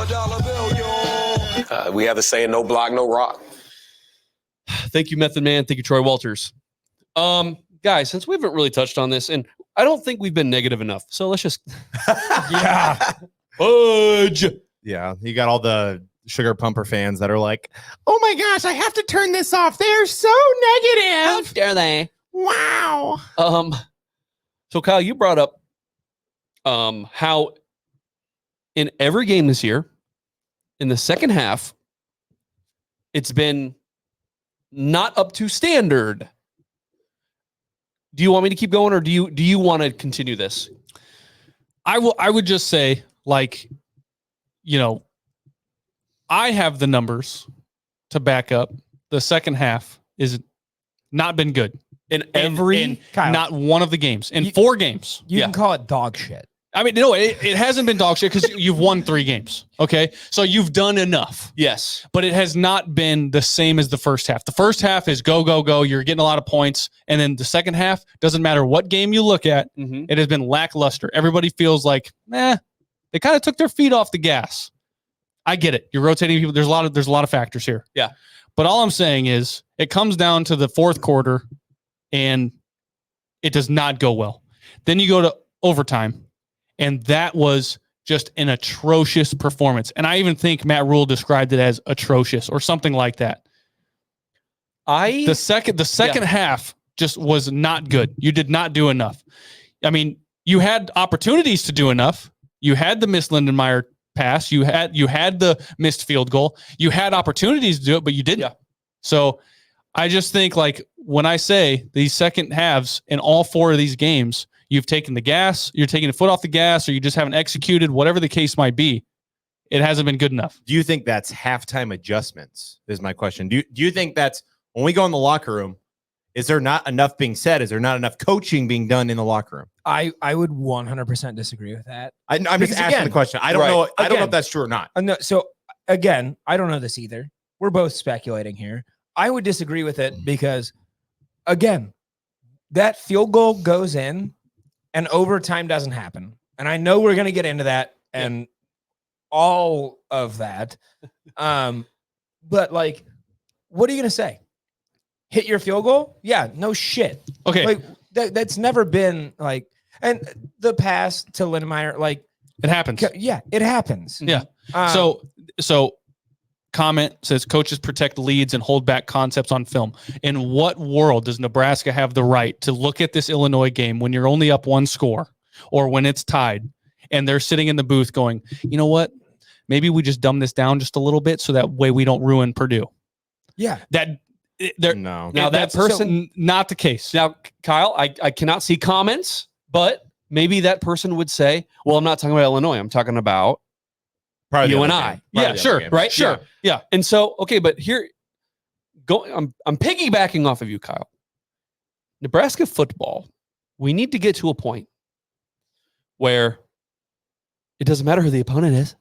Dollar bill, yo. We have a saying, no block, no rock. Thank you, Method Man. Thank you, Troy Walters. Guys, since we haven't really touched on this, and I don't think we've been negative enough, so let's just fudge. Yeah, you got all the sugar pumper fans that are like, "Oh my gosh, I have to turn this off. They're so negative. How dare they?" Wow. So Kyle, you brought up how in every game this year, in the second half, it's been not up to standard. Do you want me to keep going, or do you want to continue this? I would just say, like, you know, I have the numbers to back up the second half is not been good in Kyle, not one of the games in 4 games. You can call it dog shit. I mean, no, it hasn't been dog shit because you've won 3 games. Okay. So you've done enough. Yes. But it has not been the same as the first half. The first half is go, go, go. You're getting a lot of points. And then the second half, doesn't matter what game you look at, it has been lackluster. Everybody feels like, they kind of took their feet off the gas. I get it. You're rotating people. There's a lot of factors here. Yeah. But all I'm saying is it comes down to the fourth quarter and it does not go well. Then you go to overtime. And that was just an atrocious performance. And I even think Matt Rule described it as atrocious or something like that. The second half just was not good. You did not do enough. I mean, you had opportunities to do enough. You had the missed Lindenmeyer pass. You had the missed field goal. You had opportunities to do it, but you didn't. Yeah. So I just think, like, when I say these second halves in all 4 of these games, you've taken the gas, you're taking the foot off the gas, or you just haven't executed, whatever the case might be. It hasn't been good enough. Do you think that's halftime adjustments? Is my question. Do you think that's when we go in the locker room, is there not enough being said? Is there not enough coaching being done in the locker room? I would 100% disagree with that. I'm just asking the question. I don't know. I don't know if that's true or not. No, so again, I don't know this either. We're both speculating here. I would disagree with it because, again, that field goal goes in and overtime doesn't happen. And I know we're going to get into that and all of that. But, like, what are you going to say? Hit your field goal? Yeah, no shit. Okay. Like, that's never been, like, and the pass to Lindenmeyer, like, it happens. Yeah, it happens. Yeah. So comment says coaches protect leads and hold back concepts on film. In what world does Nebraska have the right to look at this Illinois game when you're only up 1 score or when it's tied and they're sitting in the booth going, you know what? Maybe we just dumb this down just a little bit so that way we don't ruin Purdue. Yeah. Now that person, not the case. Now, Kyle, I cannot see comments, but maybe that person would say, well, I'm not talking about Illinois. I'm talking about Probably you and I. Yeah, sure. Right. Sure. Yeah. And so, okay, but here, I'm piggybacking off of you, Kyle. Nebraska football, we need to get to a point where it doesn't matter who the opponent is.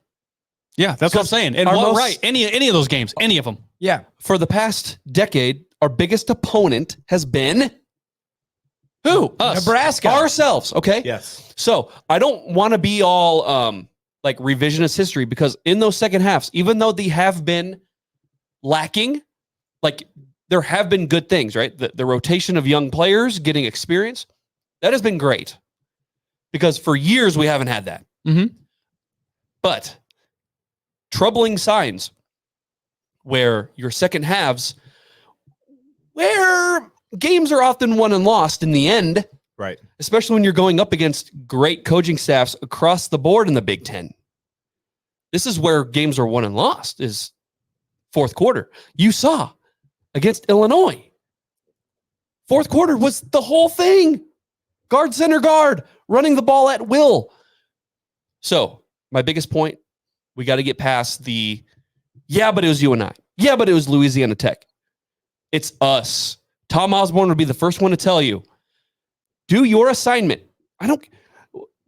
Yeah, that's what I'm saying. And right, any of those games, any of them. Yeah. For the past decade, our biggest opponent has been who? Us. Nebraska. Ourselves. Okay. Yes. So I don't want to be all like revisionist history, because in those second halves, even though they have been lacking, like there have been good things, right? The rotation of young players getting experience, that has been great, because for years we haven't had that. Mm-hmm. But troubling signs where your second halves, where games are often won and lost in the end, right? Especially when you're going up against great coaching staffs across the board in the Big Ten. This is where games are won and lost, is fourth quarter. You saw against Illinois, fourth quarter was the whole thing. Guard, center, guard, running the ball at will. So my biggest point, we got to get past the, yeah, but it was you and I. Yeah, but it was Louisiana Tech. It's us. Tom Osborne would be the first one to tell you, do your assignment.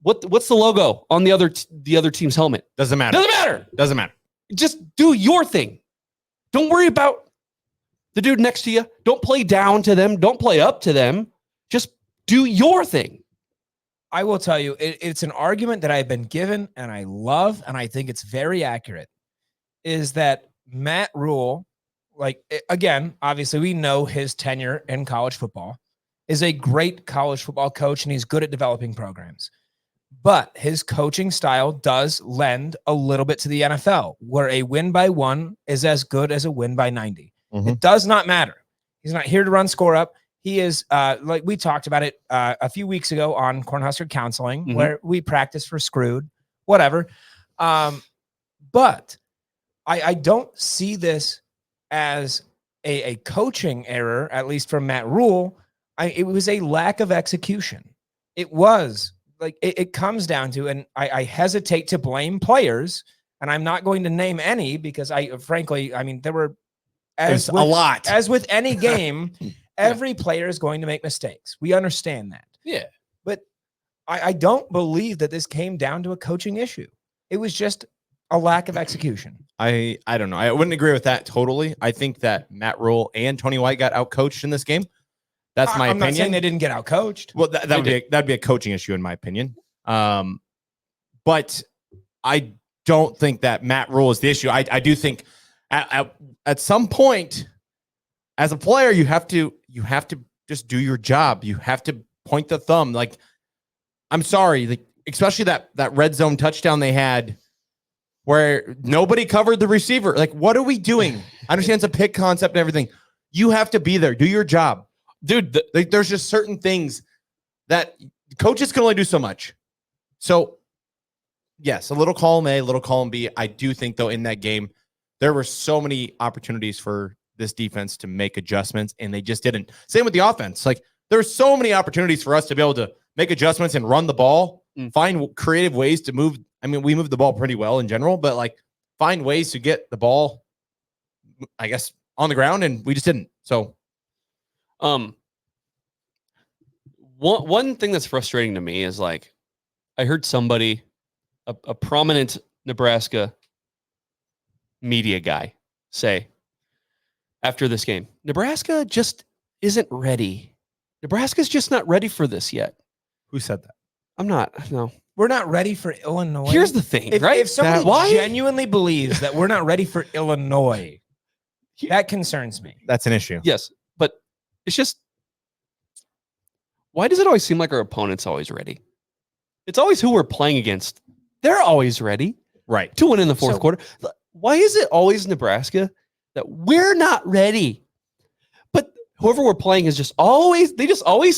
What's the logo on the other team's helmet? Doesn't matter. Doesn't matter. Just do your thing. Don't worry about the dude next to you. Don't play down to them. Don't play up to them. Just do your thing. I will tell you, it's an argument that I've been given and I love, and I think it's very accurate, is that Matt Rule, again, obviously we know his tenure in college football, is a great college football coach, and he's good at developing programs. But his coaching style does lend a little bit to the NFL, where a win by 1 is as good as a win by 90. Mhm. It does not matter. He's not here to run score up. He is, like we talked about it a few weeks ago on Cornhusker Counseling, where we practice for screwed, whatever. But I don't see this as a coaching error, at least from Matt Rule. It was a lack of execution. It was it comes down to, and I hesitate to blame players, and I'm not going to name any because frankly, there were a lot. As with any game, every player is going to make mistakes. We understand that. Yeah. But I don't believe that this came down to a coaching issue. It was just a lack of execution. I don't know. I wouldn't agree with that totally. I think that Matt Rule and Tony White got outcoached in this game. That's my opinion. I'm not saying they didn't get outcoached. Well, that'd be a coaching issue in my opinion. But I don't think that Matt Rule is the issue. I do think at some point as a player, you have to just do your job. You have to point the thumb. Like, I'm sorry, especially that red zone touchdown they had where nobody covered the receiver. Like, what are we doing? I understand it's a pick concept and everything. You have to be there. Do your job. Dude, there's just certain things that coaches can only do so much. So, yes, a little column A, a little column B. I do think, though, in that game, there were so many opportunities for this defense to make adjustments, and they just didn't. Same with the offense. Like, there were so many opportunities for us to be able to make adjustments and run the ball, find creative ways to move. I mean, we moved the ball pretty well in general, but, find ways to get the ball, I guess, on the ground, and we just didn't. So, one thing that's frustrating to me is I heard somebody, a prominent Nebraska media guy, say after this game, Nebraska just isn't ready. Nebraska's just not ready for this yet. Who said that? I'm not. No, we're not ready for Illinois. Here's the thing, right? If somebody genuinely believes that we're not ready for Illinois, that concerns me. That's an issue. Yes, but it's just, why does it always seem like our opponent's always ready? It's always who we're playing against. They're always ready, right, to win in the fourth quarter. Why is it always Nebraska that we're not ready? But whoever we're playing is just always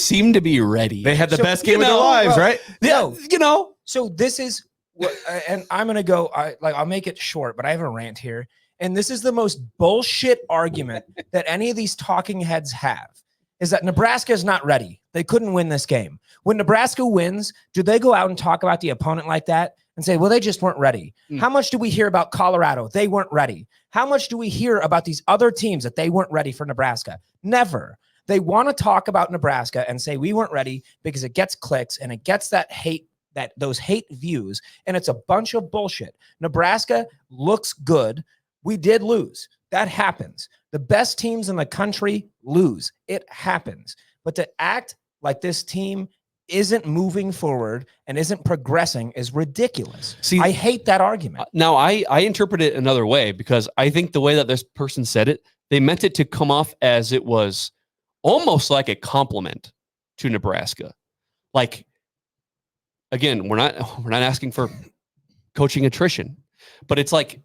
seem to be ready. They had the best game of their lives, right? No, Yeah, So this is what, and I'm going to go, I'll make it short, but I have a rant here. And this is the most bullshit argument that any of these talking heads have, is that Nebraska is not ready. They couldn't win this game. When Nebraska wins, do they go out and talk about the opponent like that and say, well, they just weren't ready? How much do we hear about Colorado? They weren't ready. How much do we hear about these other teams that they weren't ready for Nebraska? Never. They want to talk about Nebraska and say we weren't ready because it gets clicks and it gets that hate, those hate views, and it's a bunch of bullshit. Nebraska looks good. We did lose. That happens. The best teams in the country lose. It happens. But to act like this team isn't moving forward and isn't progressing is ridiculous. See, I hate that argument. Now, I interpret it another way, because I think the way that this person said it, they meant it to come off as it was almost like a compliment to Nebraska. Like, again, we're not asking for coaching attrition, but it's like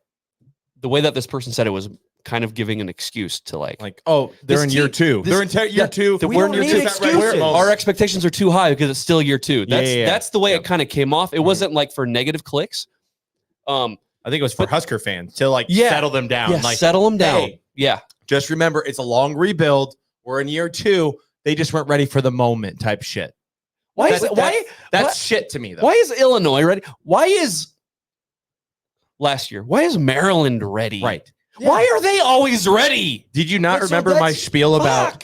the way that this person said it was kind of giving an excuse to they're in year two. They're in year two. We're in year two. Our expectations are too high because it's still year two. That's the way it kind of came off. It wasn't for negative clicks. I think it was for Husker fans to settle them down. Yeah, settle them down. Hey, yeah. Just remember, it's a long rebuild. We're in year two. They just weren't ready for the moment type shit. That's shit to me, though. Why is Illinois ready? Why is Maryland ready? Right. Yeah. Why are they always ready? Did you not remember my spiel about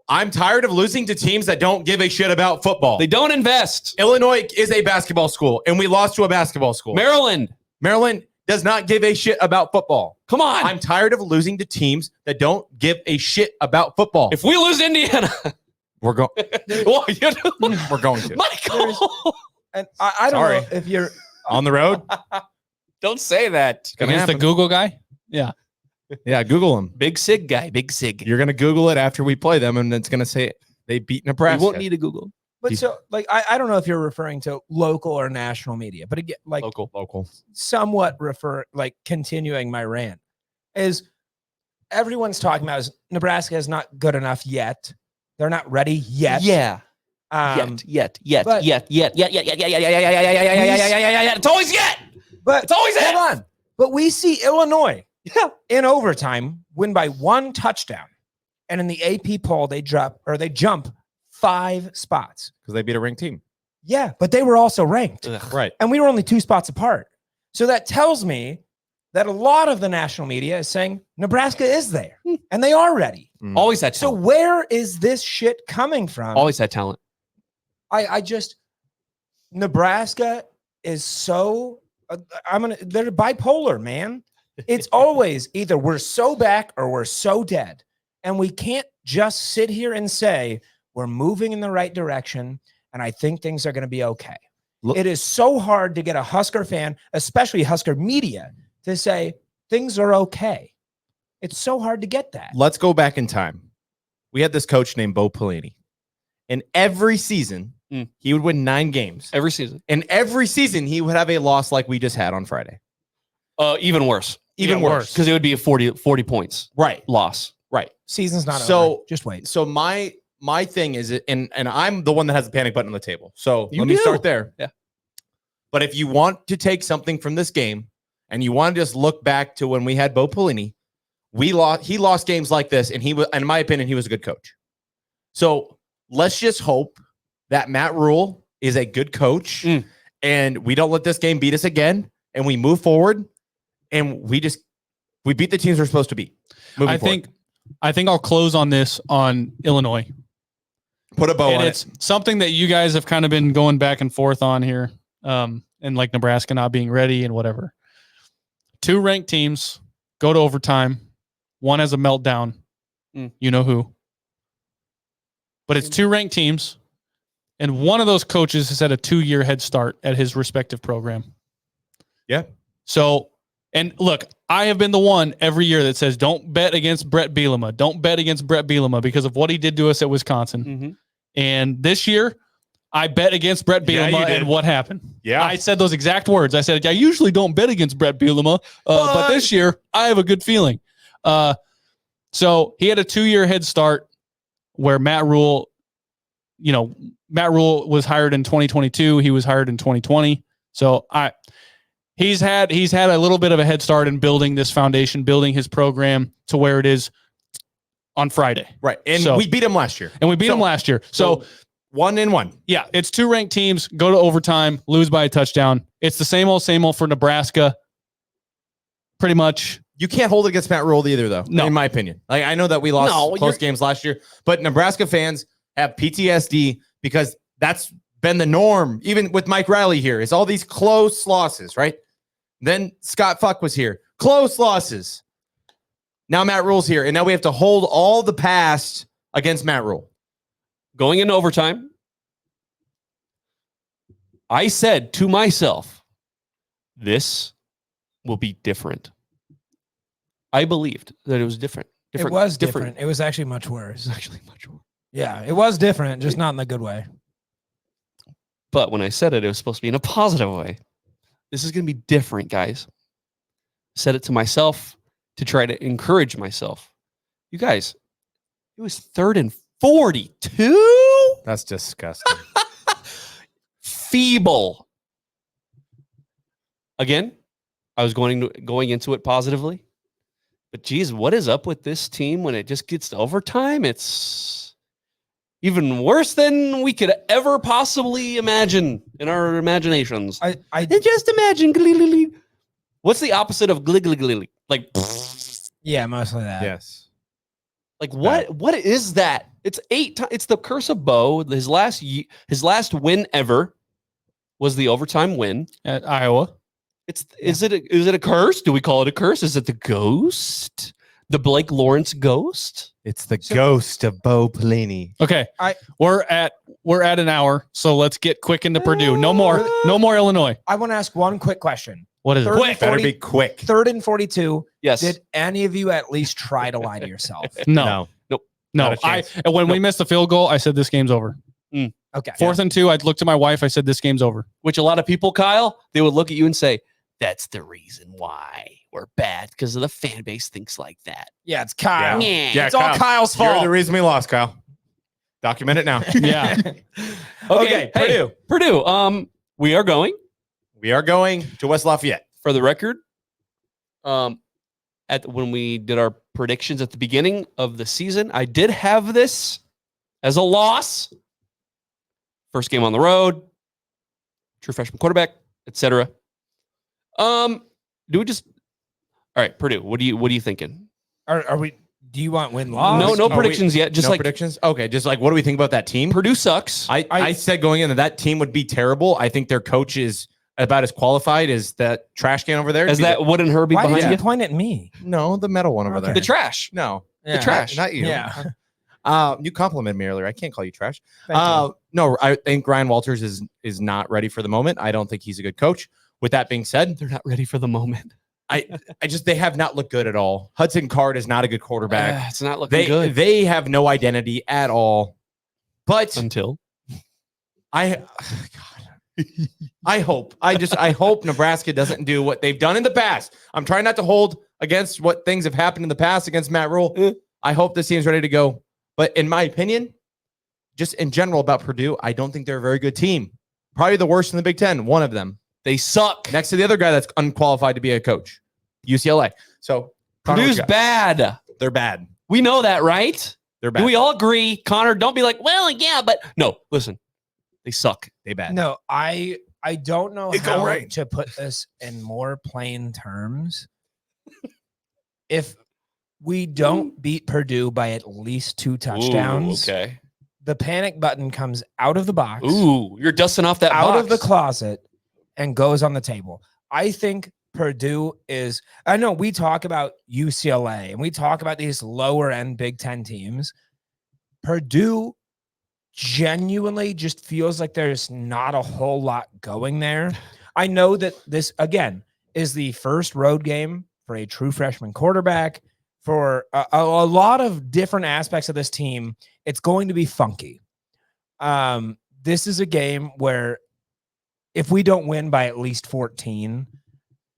I'm tired of losing to teams that don't give a shit about football? They don't invest. Illinois is a basketball school, and we lost to a basketball school. Maryland does not give a shit about football. Come on. I'm tired of losing to teams that don't give a shit about football. If we lose Indiana, We're going. Well, you know, We're going to Michael, And I don't Sorry. know if you're on the road. don't say that. Gonna Against the happen. Google guy? Yeah. Yeah, Google them. Big Sig guy, Big Sig. You're gonna Google it after we play them, and it's gonna say they beat You Nebraska. won't need a Google. but so like I don't know if you're referring to local or national media, but again, like local. somewhat continuing my rant is everyone's talking about is Nebraska is not good enough yet. They're not ready yet. Yeah. But- Yet. It's always yet. But It's always hold it. on. But we see Illinois Yeah. in overtime win by 1 touchdown. And in the AP poll, they jump 5 spots. Because they beat a ranked team. Yeah, but they were also ranked. Right. And we were only 2 spots apart. So that tells me that a lot of the national media is saying Nebraska is there and they are ready. Always had So talent. where is this shit coming from? Always had talent. Nebraska is so they're bipolar, man. It's always either we're so back or we're so dead. And we can't just sit here and say we're moving in the right direction and I think things are going to be okay. Look- It is so hard to get a Husker fan, especially Husker media, to say things are okay. It's so hard to get that. Let's go back in time. We had this coach named Bo Pelini, and every season he would win 9 games. Every season. And every season he would have a loss like we just had on Friday. Even worse. Even worse. Because it would be a 40 points Right. loss. Right. Season's not So- over. Just wait. So my thing is, and I'm the one that has the panic button on the table. So You let me do. start there. Yeah. But if you want to take something from this game and you want to just look back to when we had Bo Pelini, he lost games like this, and he was, in my opinion, he was a good coach. So let's just hope that Matt Rule is a good coach and we don't let this game beat us again and we move forward and we beat the teams we're supposed to beat. I think I'll close on this on Illinois. Put a bow And on it's something that you guys have kind of been going back and forth on here. And like Nebraska not being ready and whatever. 2 ranked teams go to overtime. One has a meltdown. You know who. But it's 2 ranked teams. And one of those coaches has had a 2-year head start at his respective program. Yeah. So, and look, I have been the one every year that says, don't bet against Brett Bielema. Don't bet against Brett Bielema because of what he did to us at Wisconsin. Mm-hmm. And this year, I bet against Brett Yeah, you Bielema, did. and what happened? Yeah. I said those exact words. I said, I usually don't bet against Brett Bielema, but this year, I have a good feeling. So he had a 2-year head start where Matt Rule was hired in 2022. He was hired in 2020. So he's had a little bit of a head start in building this foundation, building his program to where it is on Friday. Right. And So- we beat him last year. And we beat him last year. So 1-1. yeah, it's 2 ranked teams, go to overtime, lose by a touchdown. It's the same old for Nebraska. Pretty much. You can't hold it against Matt Rule either, though, No. in my opinion. Like, I know that we lost close games last year, but Nebraska fans have PTSD because that's been the norm, even with Mike Riley here, is all these close losses, right? Then Scott Fuck was here. Close losses. Now Matt Rule's here, and now we have to hold all the past against Matt Rule. Going into overtime, I said to myself, this will be different. I believed that it was different. It was different. It was actually much worse. It's actually much worse. Yeah, it was different, just not in the good way. But when I said it, it was supposed to be in a positive way. This is going to be different, guys. Said it to myself to try to encourage myself. You guys, it was 3rd and 42? That's disgusting. Feeble. Again, I was going into it positively. But geez, what is up with this team when it just gets to overtime? It's even worse than we could ever possibly imagine in our imaginations. I Just imagine. What's the opposite of glig? Like, yeah, mostly that. Yes. like what is that? It's 8 times. It's the curse of Bo. His last win ever was the overtime win. At Iowa. Is it a curse? Do we call it a curse? Is it the ghost? The Blake Lawrence ghost? It's the ghost of Bo Pelini. Okay. I- We're at an hour, so let's get quick into Purdue. No more Illinois. I want to ask one quick question. What is it? Third and Better 40 be quick. 3rd and 42. Yes. Did any of you at least try to lie to yourself? No. Nope. No. Not a chance. When we missed the field goal, I said this game's over. Okay. 4th and 2, I looked at my wife. I said this game's over. Which a lot of people, Kyle, they would look at you and say, that's the reason why we're bad, because of the fan base thinks like that. Yeah, it's Kyle. Yeah. It's all Kyle's You're fault. the reason we lost, Kyle. Document it now. Yeah. Okay, hey, Purdue. We are going, We are going to West Lafayette. for the record, when we did our predictions at the beginning of the season, I did have this as a loss. First game on the road, true freshman quarterback, etc. Do we just all right, Purdue? What are you thinking? Are we? Do you want win loss? No Are predictions yet. Just no like predictions. Okay, just like what do we think about that team? Purdue sucks. I said going in that team would be terrible. I think their coach is about as qualified as that trash can over there. As that wooden Herbie Why behind did you? you point at me? No, the metal one over Okay. there. The trash. No, The trash. not you. Yeah. You complimented me earlier. I can't call you trash. Thank you. No, I think Ryan Walters is not ready for the moment. I don't think he's a good coach. With that being said, They're not ready for the moment. they have not looked good at all. Hudson Card is not a good quarterback. It's not looking good They have no identity at all. But until I hope Nebraska doesn't do what they've done in the past. I'm trying not to hold against what things have happened in the past against Matt Rule. I hope this team's ready to go. But in my opinion, just in general about Purdue, I don't think they're a very good team. Probably the worst in the Big Ten, one of them. they suck. Next to the other guy that's unqualified to be a coach, UCLA. So Connor, Purdue's bad. they're bad. We know that, right? They're bad. Do we all agree? Connor, don't be like, well, yeah, but no, listen, they suck. They bad. No, I don't know It's how all right. to put this in more plain terms. If we don't beat Purdue by at least 2 touchdowns, Ooh, okay. the panic button comes out of the box, Ooh, you're dusting off that out box. of the closet, and goes on the table. I think Purdue is, I know we talk about UCLA and we talk about these lower end Big Ten teams. Purdue genuinely just feels like there's not a whole lot going there. I know that this, again, is the first road game for a true freshman quarterback. For a lot of different aspects of this team, it's going to be funky. This is a game where if we don't win by at least 14,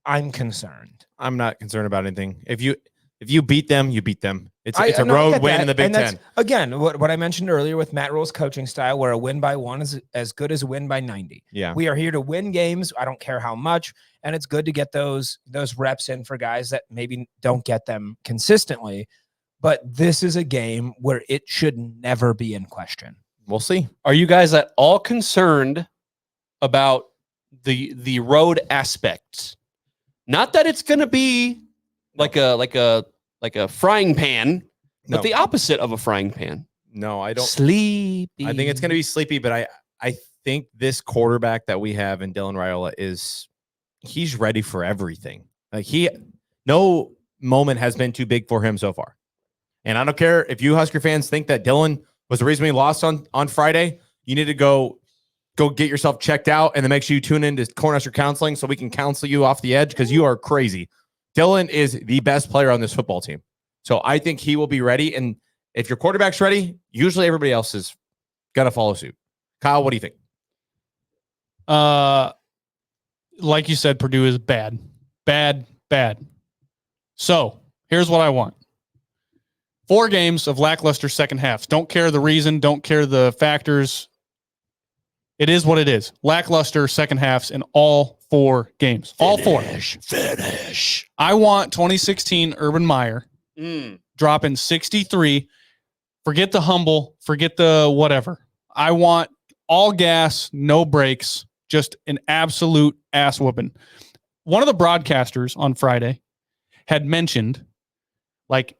I'm concerned. I'm not concerned about anything. If you beat them, you beat them. It's a I get road win that, in the Big and that's, Ten. Again, what I mentioned earlier with Matt Rule's coaching style, where a win by 1 is as good as a win by 90. Yeah. We are here to win games. I don't care how much. And it's good to get those reps in for guys that maybe don't get them consistently. But this is a game where it should never be in question. We'll see. Are you guys at all concerned about the road aspects? Not that it's going to be like a frying pan, but No. the opposite of a frying pan. No, I don't. Sleepy. I think it's going to be sleepy, but I think this quarterback that we have in Dylan Raiola he's ready for everything. Like no moment has been too big for him so far. And I don't care if you Husker fans think that Dylan was the reason we lost on Friday. You need to go get yourself checked out and then make sure you tune into Cornhusker counseling so we can counsel you off the edge because you are crazy. Dylan is the best player on this football team. So I think he will be ready. And if your quarterback's ready, usually everybody else is going to follow suit. Kyle, what do you think? Like you said, Purdue is bad. So here's what I want. 4 games of lackluster second halves. Don't care the reason. Don't care the factors. It is what it is. Lackluster second halves in all 4 games. All 4. Finish. I want 2016 Urban Meyer dropping 63. Forget the humble. Forget the whatever. I want all gas, no brakes, just an absolute ass whooping. One of the broadcasters on Friday had mentioned, like,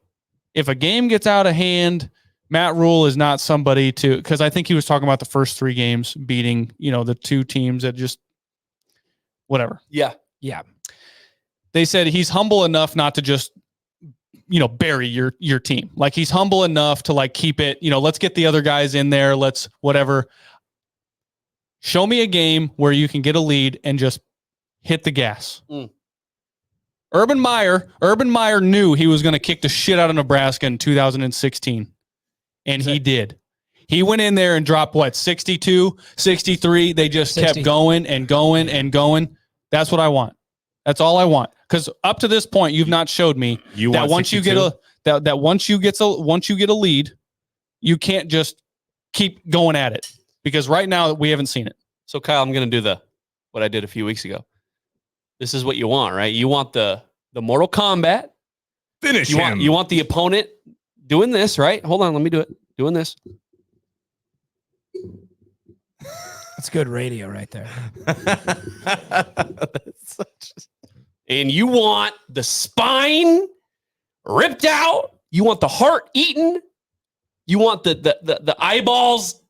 if a game gets out of hand, Matt Rule is not somebody to, because I think he was talking about the first 3 games beating, the 2 teams that just whatever. Yeah. Yeah. They said he's humble enough not to just bury your team. Like he's humble enough to like keep it, let's get the other guys in there. Let's whatever. Show me a game where you can get a lead and just hit the gas. Urban Meyer knew he was going to kick the shit out of Nebraska in 2016. And he did. He went in there and dropped 62, 63. They just 60. kept going and going and going. That's what I want. That's all I want. Because up to this point, you've not showed me that once you get once you get a lead, you can't just keep going at it. Because right now we haven't seen it. So Kyle, I'm going to do what I did a few weeks ago. This is what you want, right? You want the Mortal Kombat. Finish him. You want the opponent doing this, right? Hold on, let me do it. Doing this. That's good radio right there. And you want the spine ripped out. You want the heart eaten. You want the eyeballs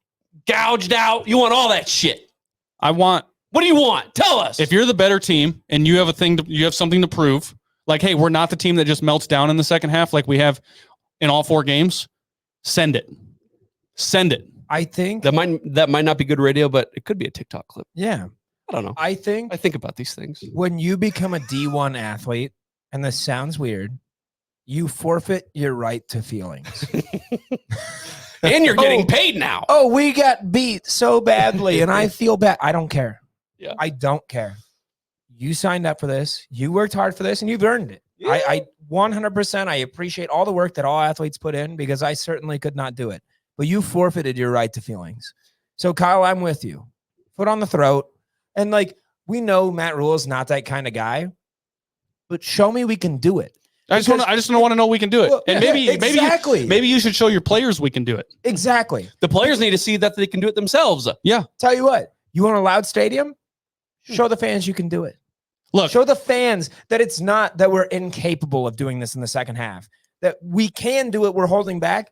gouged out. You want all that shit. What do you want? Tell us. If you're the better team and you have you have something to prove, like, hey, we're not the team that just melts down in the second half like we have in all 4 games, send it. Send it. I think that might not be good radio, but it could be a TikTok clip. Yeah. I don't know. I think about these things. When you become a D1 athlete, and this sounds weird, you forfeit your right to feelings. And you're getting paid now. Oh, we got beat so badly and I feel bad. I don't care. Yeah. I don't care. You signed up for this. You worked hard for this and you've earned it. Yeah. I 100%. I appreciate all the work that all athletes put in because I certainly could not do it. But you forfeited your right to feelings. So Kyle, I'm with you. Foot on the throat. And like, we know Matt Rule is not that kind of guy, but show me we can do it. I just want to know we can do it. Well, and maybe you should show your players we can do it. Exactly. The players need to see that they can do it themselves. Yeah. Tell you what, you want a loud stadium? Show the fans you can do it. Look, show the fans that it's not that we're incapable of doing this in the second half, that we can do it. We're holding back.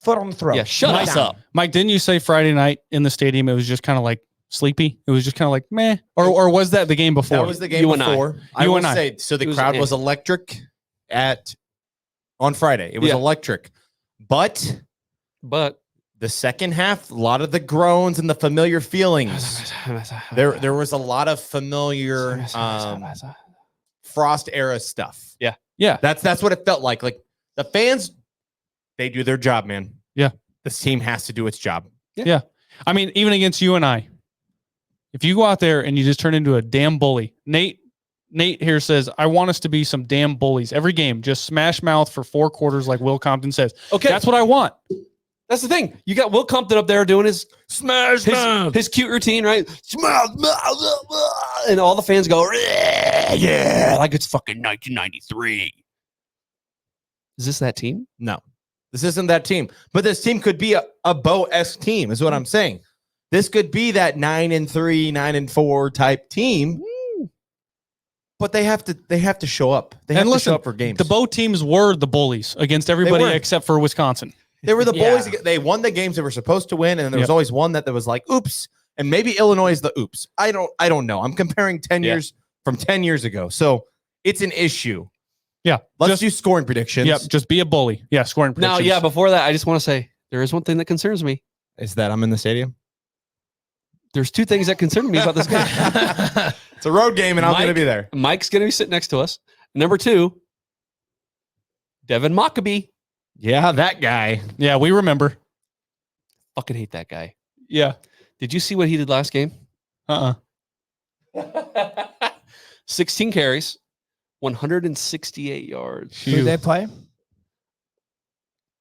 Foot on the throat. Yeah, shut us up. Mike, didn't you say Friday night in the stadium it was just kind of like sleepy? It was just kind of like meh. Or was that the game before? That was the game before. I will say, so the crowd was electric on Friday. It was electric. But the second half, a lot of the groans and the familiar feelings. There was a lot of familiar Frost era stuff. Yeah. Yeah. That's what it felt like. Like the fans, they do their job, man. Yeah. This team has to do its job. Yeah. I mean, even against you and I, if you go out there and you just turn into a damn bully, Nate here says, I want us to be some damn bullies every game. Just smash mouth for 4 quarters, like Will Compton says. Okay. That's what I want. That's the thing. You got Will Compton up there doing his smash mouth, his cute routine, right? And all the fans go, yeah, like it's fucking 1993. Is this that team? No. This isn't that team, but this team could be a Bo-esque team, is what I'm saying. This could be that 9-3, 9-4 type team, but they have to show up. They have to show up for games. The Bo teams were the bullies against everybody except for Wisconsin. They were the bullies. They won the games they were supposed to win, and there was always one that was like, oops, and maybe Illinois is the oops. I don't know. I'm comparing 10 years from 10 years ago, so it's an issue. Yeah. Let's do scoring predictions. Yep. Just be a bully. Yeah. Scoring predictions. Now, before that, I just want to say there is one thing that concerns me. Is that I'm in the stadium? There's 2 things that concern me about this game. It's a road game, and I'm going to be there. Mike's going to be sitting next to us. Number 2, Devin Mockabee. Yeah, that guy. Yeah, we remember. Fucking hate that guy. Yeah. Did you see what he did last game? 16 carries. 168 yards. Who did they play?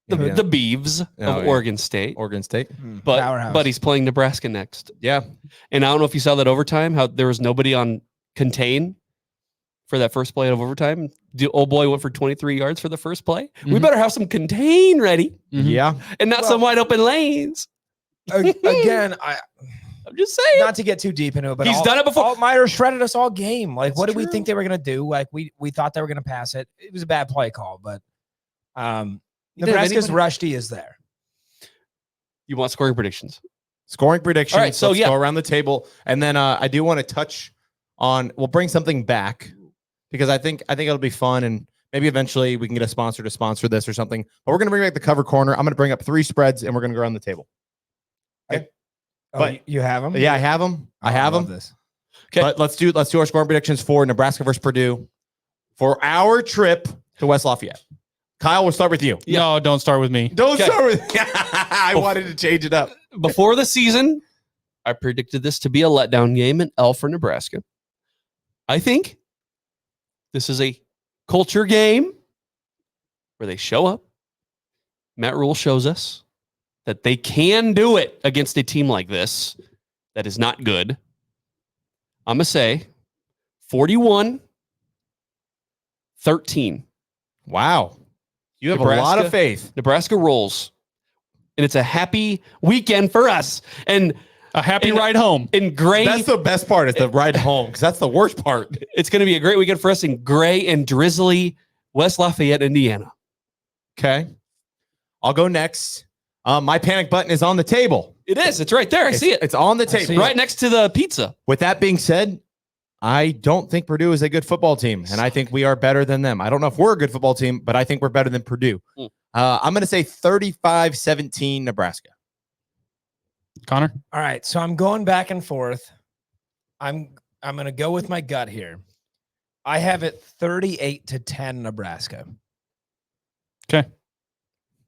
The Beavs of Oregon State. Oregon State. But he's playing Nebraska next. Yeah. And I don't know if you saw that overtime, how there was nobody on contain for that first play of overtime. The old boy went for 23 yards for the first play. Mm-hmm. We better have some contain ready. Mm-hmm. Yeah. And not some wide open lanes. Again, I'm just saying. Not to get too deep into it, but he's done it before. Altmaier shredded us all game. Like, what did we think they were going to do? Like, we thought they were going to pass it. It was a bad play call, but Nebraska's Rushdie is there. You want scoring predictions? Scoring predictions. All right, so let's go around the table. And then I do want to touch on, we'll bring something back because I think it'll be fun and Maybe eventually we can get a sponsor to sponsor this or something. But we're going to bring back the cover corner. I'm going to bring up 3 spreads, and we're going to go around the table. Okay. But you have them? Yeah, I have them. I have them. This. Okay. But let's do our scoring predictions for Nebraska versus Purdue for our trip to West Lafayette. Kyle, we'll start with you. No, don't start with me. Don't Okay. start with I wanted to change it up. Before the season, I predicted this to be a letdown game in L for Nebraska. I think this is a culture game where they show up. Matt Rule shows us that they can do it against a team like this that is not good. I'm going to say 41-13. Wow. You have a lot of faith. Nebraska rolls. And it's a happy weekend for us. And A happy ride home. in gray, That's the best part is the ride home because that's the worst part. it's going to be a great weekend for us in gray and drizzly West Lafayette, Indiana. Okay. I'll go next. My panic button is on the table. It is. It's right there. I see it. It's on the see table. it. Right next to the pizza. With that being said, I don't think Purdue is a good football team, and I think we are better than them. I don't know if we're a good football team, but I think we're better than Purdue. I'm going to say 35-17 Nebraska. Connor? All right, so I'm going back and forth. I'm going to go with my gut here. I have it 38-10 Nebraska. Okay.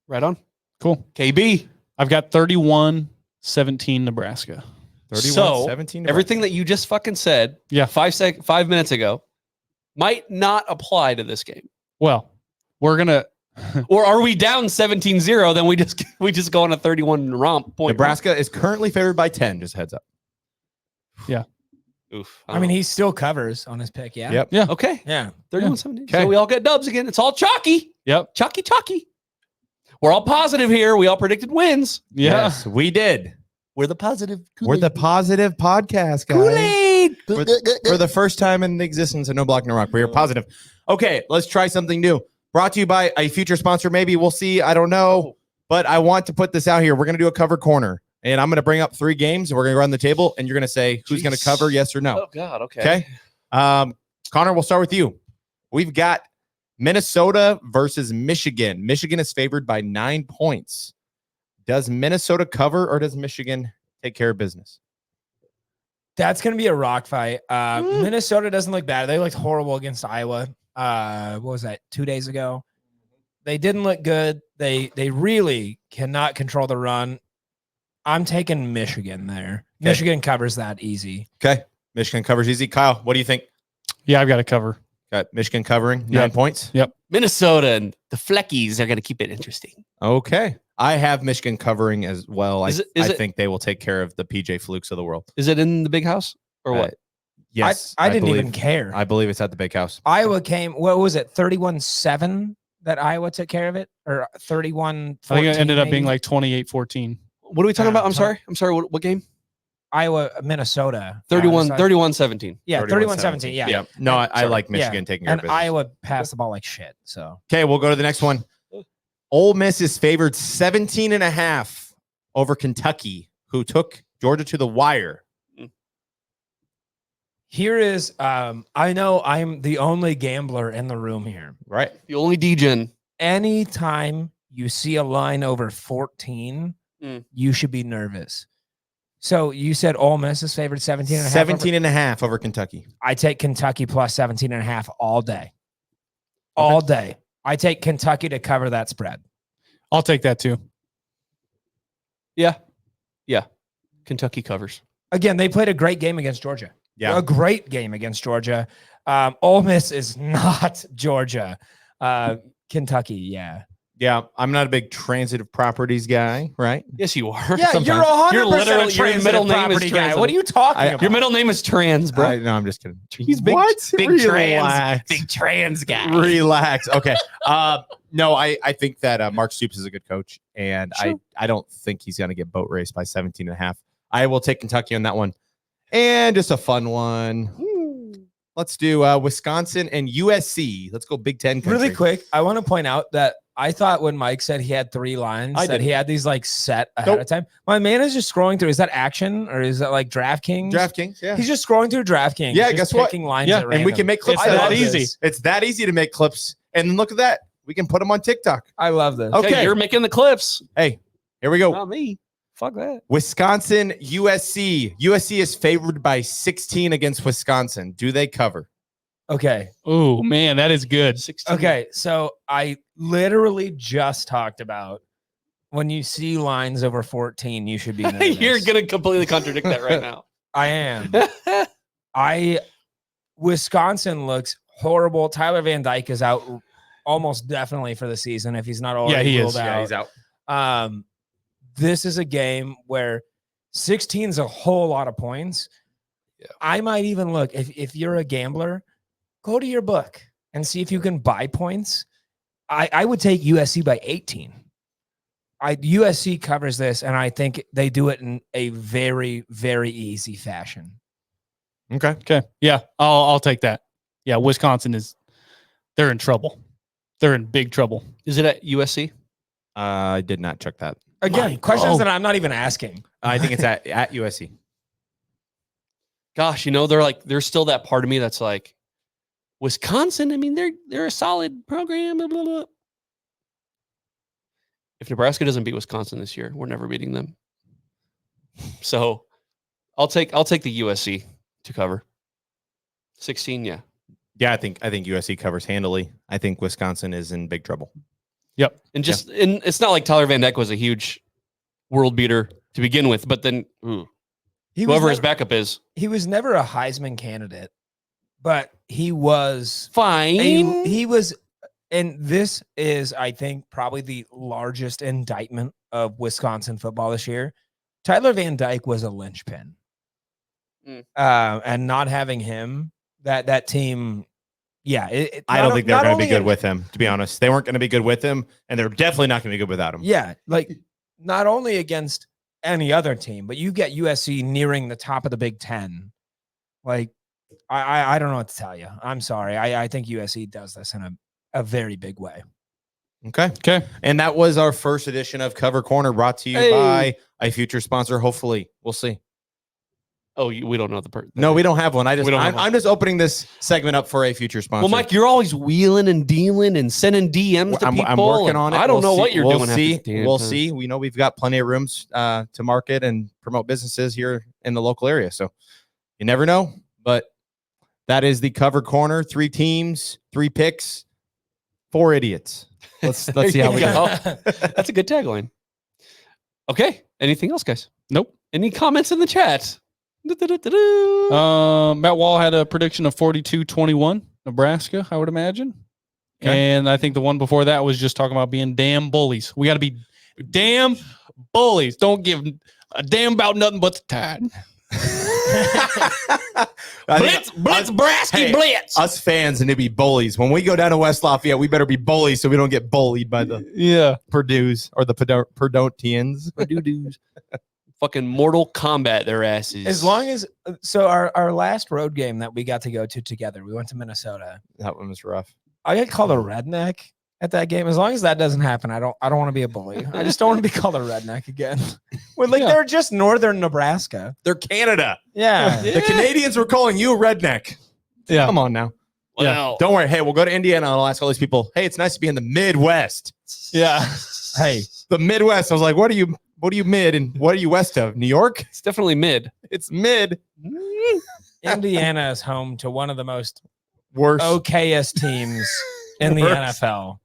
Right on. Cool. KB. I've got 31-17 Nebraska. 31-17 Nebraska. Everything that you just fucking said, Yeah. 5 minutes ago, might not apply to this game. Well, we're going to Or are we down 17-0? Then we just go on a 31 romp point. Nebraska is currently favored by 10, just heads up. Oof. I mean, he still covers on his pick, yeah? Yep. Yeah. Okay. Yeah. 31-17. Okay. So we all get dubs again. It's all chalky. Yep. Chalky. We're all positive here. We all predicted wins. Yeah. Yes, we did. We're the positive. We're the positive podcast, guys. Kool-Aid. For the first time in the existence of No Block No Rock, we are positive. Okay, let's try something new. Brought to you by a future sponsor. Maybe we'll see. I don't know. But I want to put this out here. We're going to do a cover corner. And I'm going to bring up 3 games. And we're going to run the table. And you're going to say who's going to cover, yes or no. Oh, God. Okay. Okay. Connor, we'll start with you. We've got Minnesota versus Michigan. Michigan is favored by 9 points. Does Minnesota cover or does Michigan take care of business? That's going to be a rock fight. Minnesota doesn't look bad. They looked horrible against Iowa. What was that? 2 days ago. They didn't look good. They really cannot control the run. I'm taking Michigan there. Okay. Michigan covers that easy. Okay. Michigan covers easy. Kyle, what do you think? Yeah, I've got to cover. Got Michigan covering 9 points. Minnesota and the Fleckies are going to keep it interesting. Okay. I have Michigan covering as well. Is I it- think they will take care of the PJ Flukes of the world. Is it in the big house or what? Yes. I didn't believe- even care. I believe it's at the big house. Iowa came, what was it, 31-7 that Iowa took care of it? Or 31-14? I think it ended up being maybe? like 28-14. What are we talking about? I'm sorry. sorry. What game? Iowa, Minnesota. 31-17. Yeah, 31-17. Yeah. No, I Sorry. like Michigan taking care of And business. Iowa passed the ball like shit. So Okay, we'll go to the next one. Ole Miss is favored 17.5 over Kentucky, who took Georgia to the wire. here is, I know I'm the only gambler in the room here. Right. The only DGen. Anytime you see a line over 14, you should be nervous. So you said Ole Miss is favored 17.5. 17.5 over Kentucky. I take Kentucky plus 17.5 all day. All day. I take Kentucky to cover that spread. I'll take that too. Yeah. Kentucky covers. Again, they played a great game against Georgia. Yeah. A great game against Georgia. Ole Miss is not Georgia. Kentucky, yeah. Yeah, I'm not a big transitive properties guy, right? Yes, you are. Yeah, Sometimes. you're 100% You're literally- a your transitive middle name is property guy. transitive. What are you talking about? Your middle name is Trans, bro. No, I'm just kidding. He's big, What? big Relax. big trans guy. Relax. Okay. No, I think that Mark Stoops is a good coach, and Sure. I don't think he's going to get boat raced by 17.5. I will take Kentucky on that one. And just a fun one. Let's do Wisconsin and USC. Let's go Big Ten country. Really quick, I want to point out that I thought when Mike said he had 3 lines, I that didn't. he had these like set ahead Nope. of time. My man is just scrolling through. Is that Action or is that like DraftKings? DraftKings, yeah. He's just scrolling through DraftKings. Yeah, just guess what? picking lines Yeah, at And we random. can make clips. It's I that love easy. this. It's that easy to make clips. And then look at that. We can put them on TikTok. I love this. Okay. You're making the clips. Hey, here we go. Not me. Fuck that. Wisconsin, USC. USC is favored by 16 against Wisconsin. Do they cover? Okay. Oh man, that is good. 16. Okay. So I literally just talked about when you see lines over 14, you should be nervous. You're gonna completely contradict that right now. I am. Wisconsin looks horrible. Tyler Van Dyke is out almost definitely for the season if he's not already ruled out. Yeah, he's out. This is a game where 16 is a whole lot of points. Yeah. I might even look if you're a gambler, go to your book and see if you can buy points. I would take USC by 18. USC covers this, and I think they do it in a very, very easy fashion. Okay. Okay. Yeah, I'll take that. Yeah, Wisconsin they're in trouble. They're in big trouble. Is it at USC? I did not check that. Again, questions that I'm not even asking. I think it's at USC. Gosh, there's still that part of me that's like, Wisconsin. I mean, they're a solid program. Blah, blah, blah. If Nebraska doesn't beat Wisconsin this year, we're never beating them. So, I'll take the USC to cover. 16, yeah. Yeah, I think USC covers handily. I think Wisconsin is in big trouble. Yep. And and it's not like Tyler Van Dyke was a huge world beater to begin with, but then whoever his backup is. He was never a Heisman candidate, but he was fine. He was, and this is, I think, probably the largest indictment of Wisconsin football this year. Tyler Van Dyke was a linchpin. And not having him, that team, yeah. I don't think they're going to be good with him, to be honest. They weren't going to be good with him, and they're definitely not going to be good without him. Yeah, like not only against any other team, but you get USC nearing the top of the Big Ten. Like, I don't know what to tell you. I'm sorry. I think USC does this in a very big way. Okay. And that was our first edition of Cover Corner, brought to you by a future sponsor. Hopefully, we'll see. Oh, we don't know the person. No, we don't have one. have one. I'm just opening this segment up for a future sponsor. Well, Mike, you're always wheeling and dealing and sending DMs to people. I'm working on it. I don't know what you're doing. We'll see. We know we've got plenty of rooms to market and promote businesses here in the local area. So you never know. But that is the Cover Corner. 3 teams, 3 picks, 4 idiots. Let's see how we go. That's a good tagline. Okay. Anything else, guys? Nope. Any comments in the chat? Matt Wall had a prediction of 42-21 Nebraska, I would imagine. Okay. And I think the one before that was just talking about being damn bullies. We got to be damn bullies. Don't give a damn about nothing but the Tide. Blitz, Brasky, blitz. Us fans need to be bullies. When we go down to West Lafayette, we better be bullies so we don't get bullied by the Purdue's or the Purdotians. Purdue fucking Mortal Kombat their asses. As long as our last road game that we got to go to together, we went to Minnesota. That one was rough. I got called a redneck at that game. As long as that doesn't happen, I don't want to be a bully. I just don't want to be called a redneck again. They're just northern Nebraska. They're Canada. Yeah. The Canadians were calling you a redneck. Yeah. Come on now. Well, Don't worry. Hey, we'll go to Indiana and I'll ask all these people, hey, it's nice to be in the Midwest. Yeah. Hey, the Midwest. I was like, what are you mid and what are you west of? New York? it's definitely mid. It's mid. Indiana is home to one of the most Worst. okayest teams in the NFL.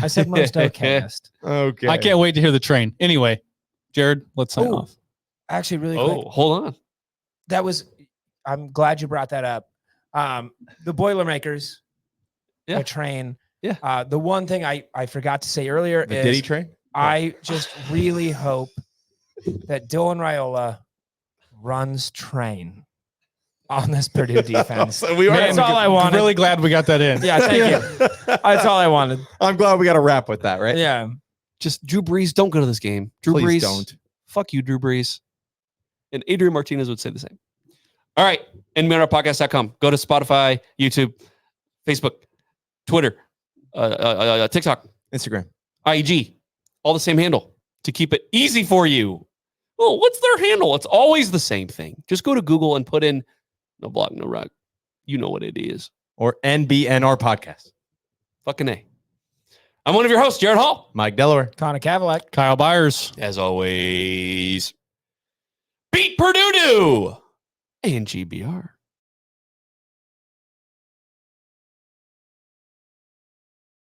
I said most okayest. Okay. I can't wait to hear the train. Anyway, Jared, let's sign off. Actually, really quick. Hold on. I'm glad you brought that up. The Boilermakers, the train. Yeah. The one thing I forgot to say earlier The is Diddy train? I just really hope that Dylan Raiola runs train on this Purdue defense. So That's all I wanted. Really glad we got that in. Yeah, thank you. That's all I wanted. I'm glad we got a wrap with that, right? Yeah. Just Drew Brees, don't go to this game. Drew Please Brees, don't. Fuck you, Drew Brees. And Adrian Martinez would say the same. All right. NBNRpodcast.com. Go to Spotify, YouTube, Facebook, Twitter, TikTok, Instagram, IG. All the same handle to keep it easy for you. Oh, what's their handle? It's always the same thing. Just go to Google and put in No Block, No Rock. You know what it is. or NBNR podcast. Fucking A. I'm one of your hosts, Jared Hall. Mike Delaware. Connor Cavalick. Kyle Byers. As always, beat Purdue and GBR.